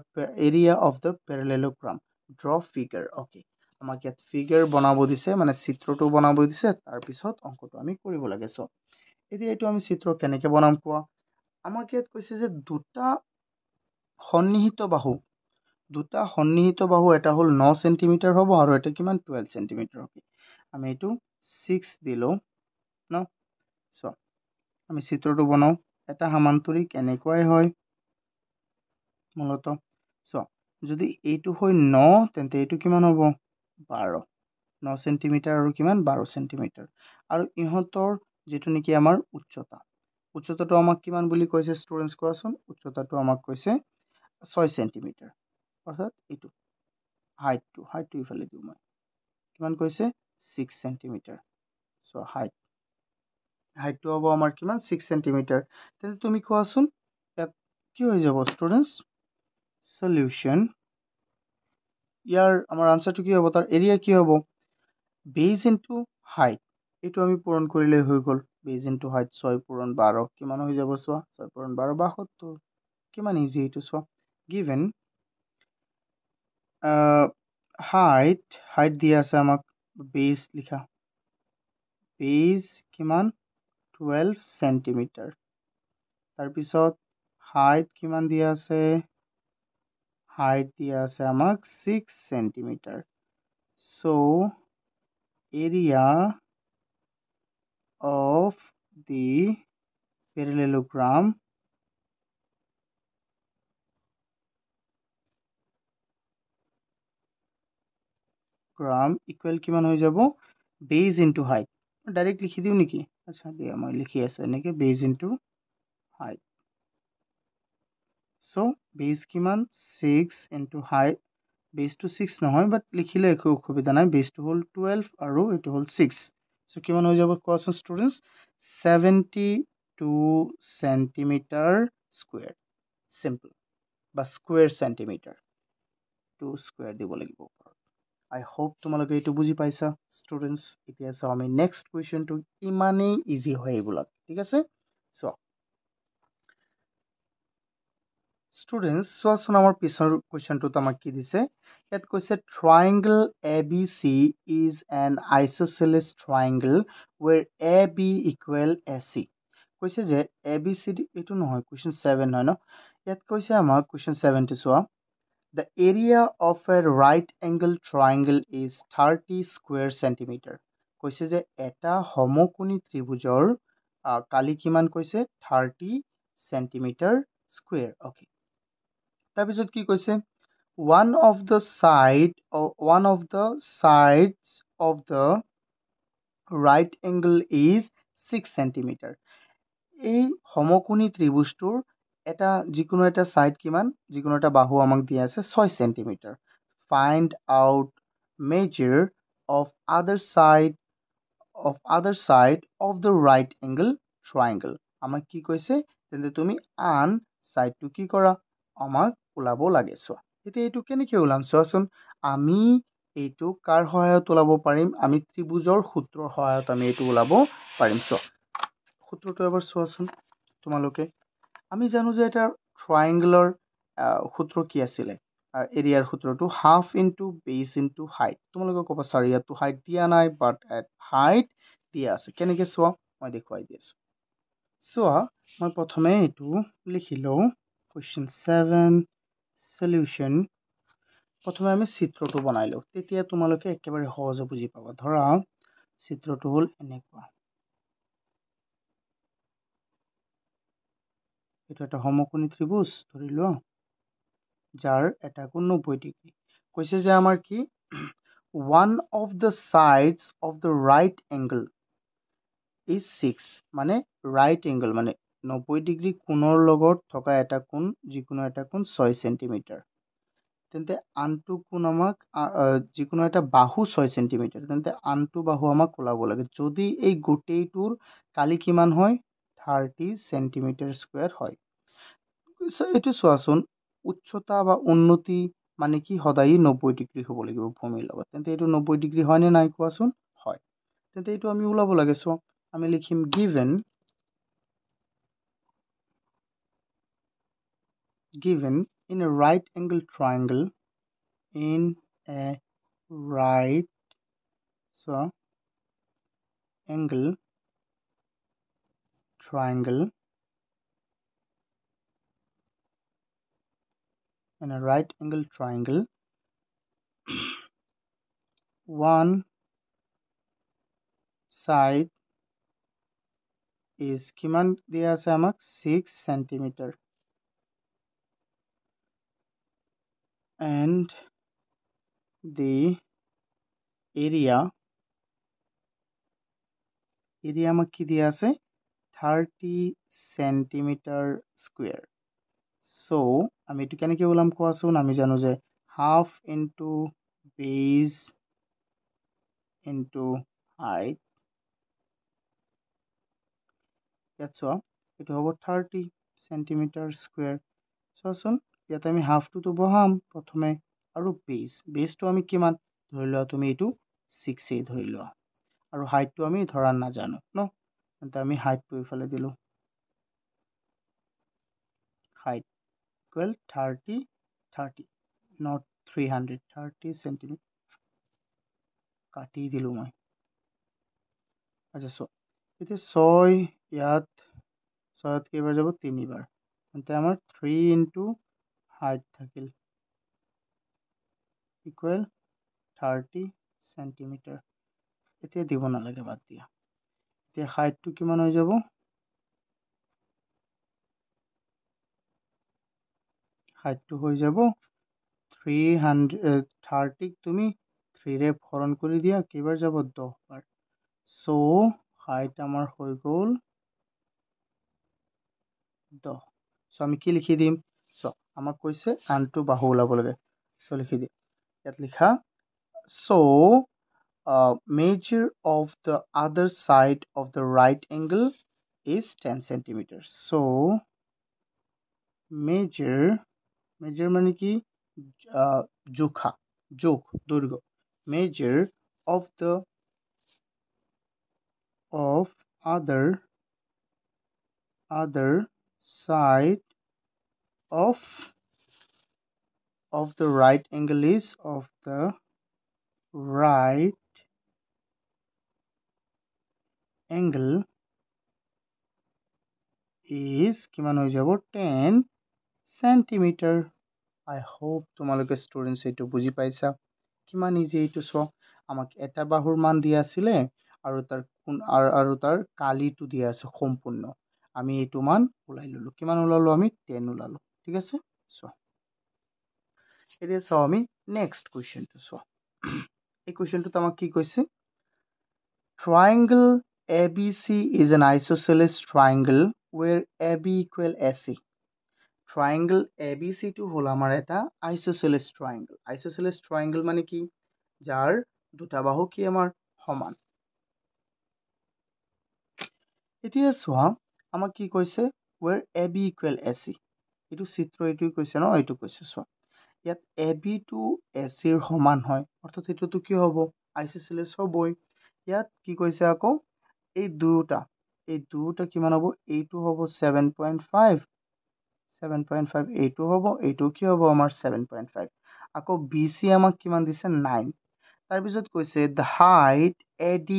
area of the parallelogram. Draw figure. Okay, আমাক ইয়াত ফিগাৰ বনাব দিছে, মানে চিত্ৰটো বনাব দিছে, তাৰপিছত অংকটো আমি কৰিব লাগে। চ' এতিয়া এইটো আমি চিত্ৰ কেনেকৈ বনাম কোৱা, আমাক ইয়াত কৈছে যে দুটা সন্নিহিত বাহু এটা হ'ল 9 সেন্টিমিটাৰ হ'ব আৰু এটা কিমান 12 সেন্টিমিটাৰ হ'ব। আমি এইটো 6 দিলোঁ ন। চ' আমি চিত্ৰটো বনাওঁ, এটা সামান্তৰিক এনেকুৱাই হয় মূলত। চ' যদি এইটো হয় 9 তেন্তে এইটো কিমান হ'ব 12, 9 সেন্টিমিটাৰ আৰু কিমান 12 সেন্টিমিটাৰ। আৰু ইহঁতৰ যিটো নেকি আমাৰ উচ্চতাটো আমাক কিমান বুলি কৈছে ষ্টুডেণ্টছ কোৱাচোন, উচ্চতাটো আমাক কৈছে 6 সেন্টিমিটাৰ। অৰ্থাৎ এইটো হাইটটো ইফালে দিওঁ মই, কিমান কৈছে 6 সেন্টিমিটাৰ। চ' হাইটটো হ'ব আমাৰ কিমান 6 সেন্টিমিটাৰ। তেন্তে তুমি কোৱাচোন ইয়াত কি হৈ যাব ষ্টুডেণ্টছ, সলিউশ্যন ইয়াৰ আমাৰ আনচাৰটো কি হ'ব, তাৰ এৰিয়া কি হ'ব বেজ ইনটু হাইট, এইটো আমি পূৰণ কৰিলে হৈ গ'ল। বেজ ইনটু হাইট 6 পূৰণ 12 কিমান হৈ যাব চোৱা, 6 পূৰণ 12 72, কিমান ইজি এইটো চোৱা। গিভেন হাইট দিয়া আছে আমাক, বেজ লিখা, বেজ কিমান 12 সেন্টিমিটাৰ, তাৰপিছত হাইট কিমান দিয়া আছে, হাইট দিয়া আছে আমাক 6 centimetre. So' area of the parallelogram equal কিমান হৈ যাব বেজ ইনটু হাইট। ডাইৰেক্ট লিখি দিওঁ নেকি, আচ্ছা দিয়া মই লিখি আছোঁ এনেকৈ, বেজ ইনটু হাইট। চ' বেজ কিমান 6 ইনটু হাইট, বেজটো 6 নহয় বাট লিখিলে একো অসুবিধা নাই, বেজটো হ'ল 12 আৰু এইটো হ'ল 6। চ' কিমান হৈ যাব কোৱাচোন ষ্টুডেণ্টছ, 72 সেন্টিমিটাৰ স্কুৱেৰ, চিম্পল বা স্কুৱেৰ চেণ্টিমিটাৰ, 2 স্কুৱেৰ দিব লাগিব ওপৰত। আই হোপ তোমালোকে এইটো বুজি পাইছা ষ্টুডেণ্টছ। এতিয়া চাওঁ আমি নেক্সট কুৱেশ্যনটো, ইমানেই ইজি হয় এইবিলাক, ঠিক আছে। চোৱা ষ্টুডেণ্টছ, চোৱাচোন আমাৰ পিছৰ কুৱেশ্যনটোত আমাক কি দিছে, ইয়াত কৈছে triangle ABC is an isosceles triangle where AB equal AC। কৈছে যে ABCD, এইটো নহয় কুৱেশ্যন 7 হয় ন, ইয়াত কৈছে আমাক কুৱেশ্যন 7টো চোৱা, the area of a right angle triangle is 30 square centimeter। কৈছে যে এটা সমকোণী ত্ৰিভুজৰ কালি কিমান কৈছে 30 সেন্টিমিটাৰ স্কুৱেৰ। অ'কে, তাৰপিছত কি কৈছে, one of the sides of the right angle is 6 centimeter। এই সমকোণী ত্ৰিভুজটোৰ এটা যিকোনো এটা সাইড কিমান, যিকোনো এটা বাহু আমাক দিয়া আছে 6 centimetre. Find out measure of other side of the right angle triangle. আমাক কি কৈছে, তেন্তে তুমি আন সাইডটো কি কৰা, আমাক ওলাব লাগে। চোৱা এতিয়া এইটো কেনেকৈ ওলাম চোৱাচোন। আমি এইটো কাৰ সহায়ত ওলাব পাৰিম, আমি ত্ৰিভুজৰ সূত্ৰৰ সহায়ত আমি এইটো ওলাব পাৰিম। চোৱা সূত্ৰটো এবাৰ চোৱাচোন তোমালোকে। আমি জানো যে এটা ট্ৰায়াংগলৰ সূত্ৰ কি আছিলে, এৰিয়াৰ সূত্ৰটো হাফ ইনটু বেছ ইনটু হাইট। তোমালোকে ক'বা ছাৰ ইয়াতো হাইট দিয়া নাই, বাট হাইট দিয়া আছে। কেনেকৈ চোৱা, মই দেখুৱাই দি আছোঁ। চোৱা মই প্ৰথমে এইটো লিখি লওঁ, কুৱেশ্যন 7 সলিউশ্যন। প্ৰথমে আমি চিত্ৰটো বনাই লওঁ, তেতিয়া তোমালোকে একেবাৰে সহজে বুজি পাবা। ধৰা চিত্ৰটো হ'ল এনেকুৱা, এইটো এটা সমকোণী ত্ৰিভুজ ধৰি লোৱা, যাৰ এটা কোণ 90 ডিগ্ৰী। কৈছে যে আমাৰ কি, one of the sides of the right angle is 6, মানে ৰাইট এংগল মানে 90 ডিগ্ৰী কোণৰ লগত থকা এটা কোণ, যিকোনো এটা কোণ 6 সেন্টিমিটাৰ। তেন্তে আনটো কোণ আমাক যিকোনো এটা বাহু 6 সেন্টিমিটাৰ, তেন্তে আনটো বাহু আমাক ওলাব লাগে। যদি এই গোটেইটোৰ কালি কিমান হয়, 30 সেন্টিমিটাৰ স্কুৱেৰ হয়। এইটো চোৱাচোন, উচ্চতা বা উন্নতি মানে কি, সদায় 90 ডিগ্ৰী হ'ব লাগিব ভূমিৰ লগত। তেন্তে এইটো 90 ডিগ্ৰী হয়নে নাই কোৱাচোন, হয়। তেন্তে এইটো আমি ওলাব লাগে। চোৱা আমি লিখিম given in a right angle triangle, in a right angle triangle, in a right angle triangle, one side is কিমান দিয়া আছে আমাক, 6 সেন্টিমিটার, and the area আমাক কি দিয়া আছে, 30 সেন্টিমিটার স্কোয়ার। সো আমি এইটো কেনেকৈ ওলাম কোৱাচোন। আমি জানো যে হাফ ইনটু বেজ ইনটু হাইট, ইয়াত চোৱা এইটো হ'ব 30 সেন্টিমিটাৰ স্কুৱেৰ। চোৱাচোন ইয়াতে আমি হাফটোতো বহাম প্ৰথমে, আৰু বেজটো আমি কিমান ধৰি লোৱা, তুমি এইটো 6 ধৰি লোৱা, আৰু হাইটটো আমি ধৰা নাজানো ন, তেন্তে আমি হাইটটো এইফালে দিলোঁ, হাইট ইকুৱেল 30 নট 300, 30 সেন্টিমিটাৰ কাটি দিলোঁ মই। আচ্ছা চোৱা এতিয়া 6 ইয়াত 6ত কেইবাৰ যাব, 3বাৰ, তেন্তে আমাৰ 3 ইনটু হাইট থাকিল ইকুৱেল 30 সেন্টিমিটাৰ। এতিয়া দিব নালাগে, বাদ দিয়া। এতিয়া হাইটটো কিমান হৈ যাব, হাইটটো হৈ যাব 330, তুমি 3ৰে হৰণ কৰি দিয়া, কেইবাৰ যাব, 10 বাৰ। সো হাইট আমাৰ হৈ গ'ল 10। সো আমি কি লিখি দিম, সো আমাক কৈছে আনটো বাহু ওলাব লাগে, সো লিখি দিম ইয়াত লিখা, so measure of the other side of the right angle is 10 centimeters. So measure মানে কি, জোখা, জোখ, দৈর্ঘ্য, measure of other side of the right angle is, of the right angle is কিমান হৈ যাব, 10 সেন্টিমিটাৰ। আই হোপ তোমালোকে ষ্টুডেণ্টছ এইটো বুজি পাইছা, কিমান ইজি এইটো। চোৱা আমাক এটা বাহুৰ মান দিয়া আছিলে, আৰু তাৰ কালিটো দিয়া আছে সম্পূৰ্ণ, আমি এইটো মান ওলাই ল'লোঁ। কিমান ওলালোঁ আমি, 10 ওলালোঁ। ঠিক আছে, চোৱা এতিয়া চাওঁ আমি নেক্সট কুৱেশ্যনটো। চোৱা এই কুৱেশ্যনটোত আমাক কি কৈছে, triangle ABC is an isosceles triangle where AB equal AC. Triangle ABCটো হ'ল আমাৰ এটা আইচোচেলেছ ট্ৰাইংগল। আইচোচেলেছ ট্ৰাইংগল মানে কি? যাৰ দুটা বাহু কি আমাৰ সমান। এতিয়া চোৱা, আমাক কি কৈছে? where AB equal AC, এইটো চিত্ৰ এইটোৱে কৈছে ন, এইটো কৈছে। চোৱা, ইয়াত AB টো AC ৰ সমান হয়, অৰ্থাৎ এইটোতো কি হ'ব? আইচোচেলেছ হ'বই। ইয়াত কি কৈছে আকৌ? এই দুটা কিমান হ'ব? এইটো হ'ব 7.5, এইটো হ'ব, এইটো কি হ'ব আমাৰ 7.5। আকৌ BC আমাক কিমান দিছে? 9। তাৰপিছত কৈছে the height AD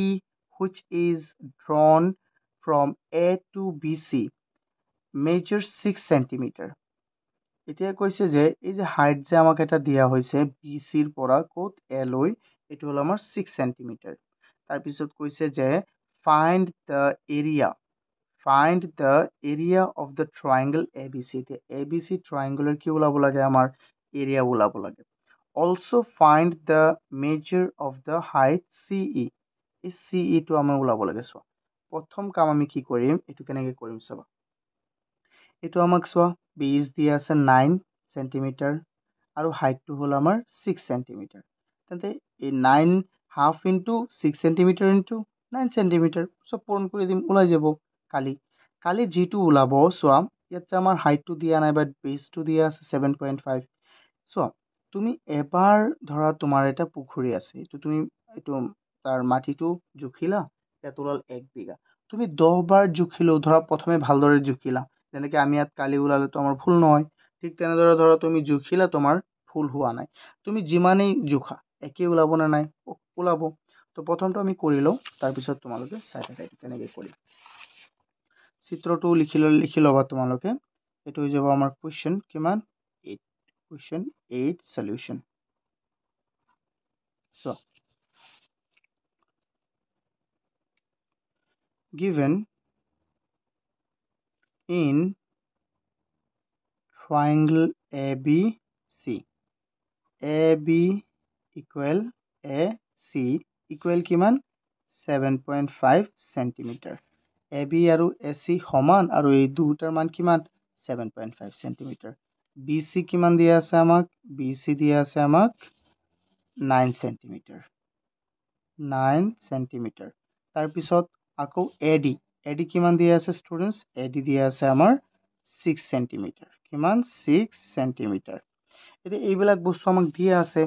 which is drawn from A to BC measures 6 centimeter. এতিয়া কৈছে যে এই যে হাইট যে আমাক এটা দিয়া হৈছে BC ৰ পৰা ক'ত A লৈ, এইটো হ'ল আমাৰ 6 centimeter। তাৰপিছত কৈছে যে find the area of the triangle ABC. এতিয়া ABC triangle কি ওলাব লাগে? আমাৰ এৰিয়া ওলাব লাগে। Also find the measure of the height CE. এই CE টো আমাৰ ওলাব লাগে। চোৱা, প্ৰথম কাম আমি কি কৰিম? এইটো কেনেকৈ কৰিম চাবা। এইটো আমাক চোৱা, বেজ দিয়া আছে 9 centimeter আৰু হাইটটো হ'ল আমাৰ 6 centimeter। তেন্তে এই 9 half into 6 centimeter into 9 centimeter চব পূৰণ কৰি দিম, ওলাই যাব কালি যিটো ওলাব। চোৱা, ইয়াত যে আমাৰ হাইটটো দিয়া নাই বা বেজটো দিয়া আছে 7.5। চোৱা, তুমি এবাৰ ধৰা তোমাৰ এটা পুখুৰী আছে, এইটো তাৰ মাটিটো জুখিলা, ইয়াত ওলাল 1 বিঘা। তুমি 10 বাৰ জুখিলেও ধৰা প্ৰথমে ভালদৰে জুখিলা, যেনেকে আমি ইয়াত কালি ওলালেতো আমাৰ ভুল নহয়। ঠিক তেনেদৰে ধৰা তুমি জুখিলা, তোমাৰ ভুল হোৱা নাই। তুমি যিমানেই জোখা একেই ওলাব নে নাই? ওলাব। তো প্ৰথমটো আমি কৰি লওঁ, তাৰপিছত তোমালোকে চাই থাকা এইটো কেনেকৈ কৰিম। চিত্ৰটো লিখি ল'বা তোমালোকে। এইটো হৈ যাব আমাৰ কুৱেশ্যন কিমান? 8। Question 8 solution. So, given in triangle ABC, AB equal AC equal কিমান? 7.5 centimeter. AB আৰু AC সমান, আৰু এই দুটাৰ মান কিমান? 7.5 centimeter. BC কিমান দিয়া আছে আমাক? BC দিয়া আছে আমাক 9 centimeter. 9 centimeter. তাৰপিছত আকৌ AD কিমান দিয়া আছে ষ্টুডেণ্টছ? AD দিয়া আছে আমাৰ 6 centimeter. কিমান? 6 centimeter. এতিয়া এইবিলাক বস্তু আমাক দিয়া আছে।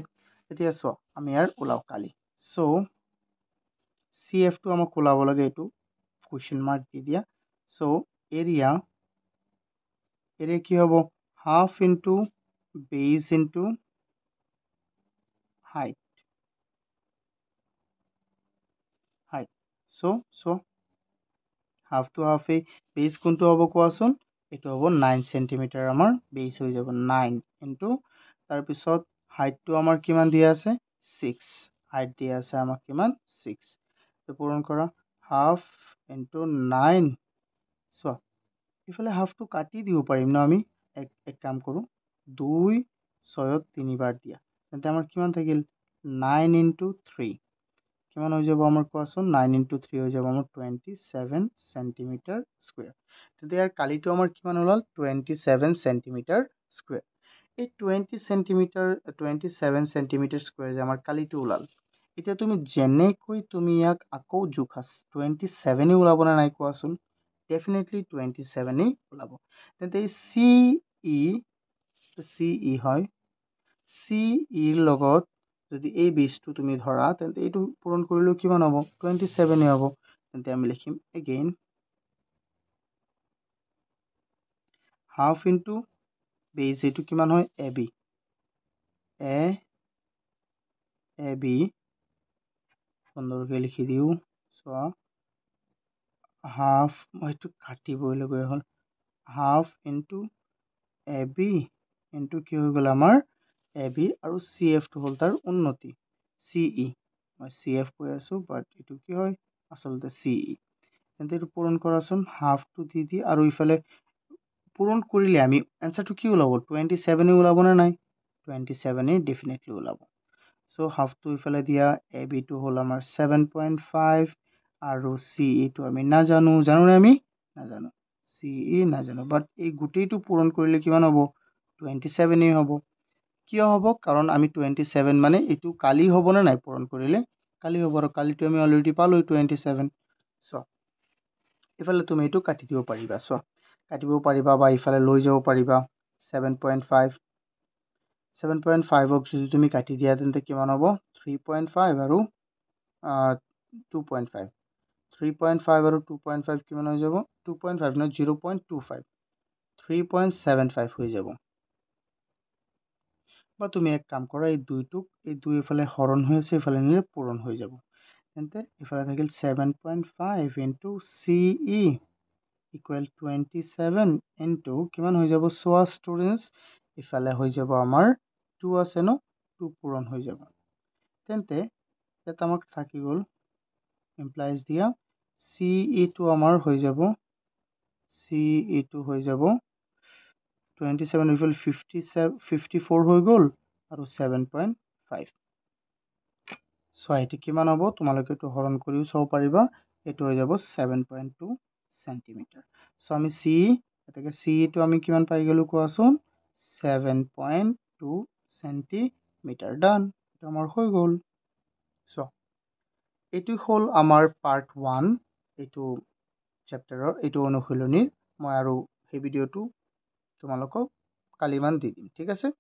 এতিয়া চোৱা, আমি ইয়াৰ ওলাও কালি। চ' CF টো আমাক ওলাব লাগে, এইটো কুৱেশ্যন মাৰ্ক দি দিয়া। চ' এৰিয়া কি হ'ব? হাফ ইনটু বেজ into height. So' have to হাফেই, বেজ কোনটো হ'ব কোৱাচোন? এইটো হ'ব 9 centimeter। আমাৰ বেজ হৈ যাব 9 ইনটু, তাৰপিছত হাইটটো আমাৰ কিমান দিয়া আছে? 6। হাইট দিয়া আছে আমাক কিমান? 6। পূৰণ কৰা, হাফ ইনটু 9। চোৱা, ইফালে হাফটো কাটি দিব পাৰিম ন আমি? এক কাম কৰোঁ, 2 6ত 3 বাৰ দিয়া, তেন্তে আমাৰ কিমান থাকিল? 9 ইনটু 3 কিমান হৈ যাব আমাৰ কোৱাচোন? 9 ইনটু 3 হৈ যাব আমাৰ 27 centimeter square। তেন্তে ইয়াৰ কালিটো আমাৰ কিমান ওলাল? 27 centimeter square। এই 27 centimeter square যে আমাৰ কালিটো ওলাল, এতিয়া তুমি যেনেকৈ তুমি ইয়াক আকৌ জোখা, 27 ওলাব নে নাই কোৱাচোন? ডেফিনেটলি 27 ওলাব। তেন্তে এই CE হয়, CEৰ লগত যদি এই বেজটো তুমি ধৰা, তেন্তে এইটো পূৰণ কৰিলেও কিমান হ'ব? 27 হ'ব। তেন্তে আমি লিখিম এগেইন হাফ ইনটু বেজ, এইটো কিমান হয়? AB সুন্দৰকৈ লিখি দিওঁ। চোৱা, হাফ, এইটো কাটিবই লগা হ'ল, হাফ ইনটু AB ইনটু কি হৈ গ'ল আমাৰ? AB আৰু CF টো হ'ল তাৰ উন্নতি, CE। মই CF কৈ আছোঁ, বাট এইটো কি হয়? আচলতে CE। তেন্তে এইটো পূৰণ কৰাচোন, হাফটো দি আৰু ইফালে পূৰণ কৰিলে আমি এনচাৰটো কি ওলাব? 27 ওলাব নে নাই? 27 ডেফিনেটলি ওলাব। চ' হাফটো ইফালে দিয়া, AB টো হ'ল আমাৰ 7.5 আৰু CE টো আমি নাজানো। জানোনে আমি? নাজানো। CE নাজানো, বাট এই গোটেইটো পূৰণ কৰিলে কিমান হ'ব? 27 হ'ব। কিয় হ'ব? কাৰণ আমি 27 মানে এইটো কালি হ'বনে নাই পূৰণ কৰিলে? কালি হ'ব, আৰু কালিটো আমি অলৰেডি পালোঁ 27। চোৱা, ইফালে তুমি এইটো কাটি দিব পাৰিবা। চোৱা, কাটিব পাৰিবা বা ইফালে লৈ যাব পাৰিবা। 7.5 7.5ক যদি তুমি কাটি দিয়া তেন্তে কিমান হ'ব? 3.5 আৰু 2.5। 3.5 আৰু 2.5 কিমান হৈ যাব? 2.5 নহয়, 0.25, 3.75 হৈ যাব। বা তুমি এক কাম কৰা, এই দুই এফালে হৰণ হৈ আছে, এফালে নিলে পূৰণ হৈ যাব। তেন্তে এফালে থাকিল 7.5 ইনটু CE ইকুৱেল 27 ইনটু কিমান হৈ যাব? চোৱা ষ্টুডেণ্টছ, ইফালে হৈ যাব আমাৰ 2 আছে ন, 2 পূৰণ হৈ যাব। তেন্তে ইয়াত আমাক থাকি গ'ল ইমপ্লাইজ দিয়া CE2 আমাৰ হৈ যাব, CE2 হৈ যাব 27 ইকুৱেল 54 হৈ গ'ল আৰু 7.5। চোৱা, এইটো কিমান হ'ব? তোমালোকে এইটো হৰণ কৰিও চাব পাৰিবা। এইটো হৈ যাব 7.2 চেণ্টিমিটাৰ। চ' আমি CEটো আমি কিমান পাই গ'লোঁ কোৱাচোন? 7.2 চেণ্টিমিটাৰ। ডান, এইটো আমাৰ হৈ গ'ল। চ' এইটো হ'ল আমাৰ পাৰ্ট 1 এইটো চেপ্টাৰৰ, এইটো অনুশীলনীৰ। মই আৰু সেই ভিডিঅ'টো তোমালোকক কালিমান দি দিম, ঠিক আছে?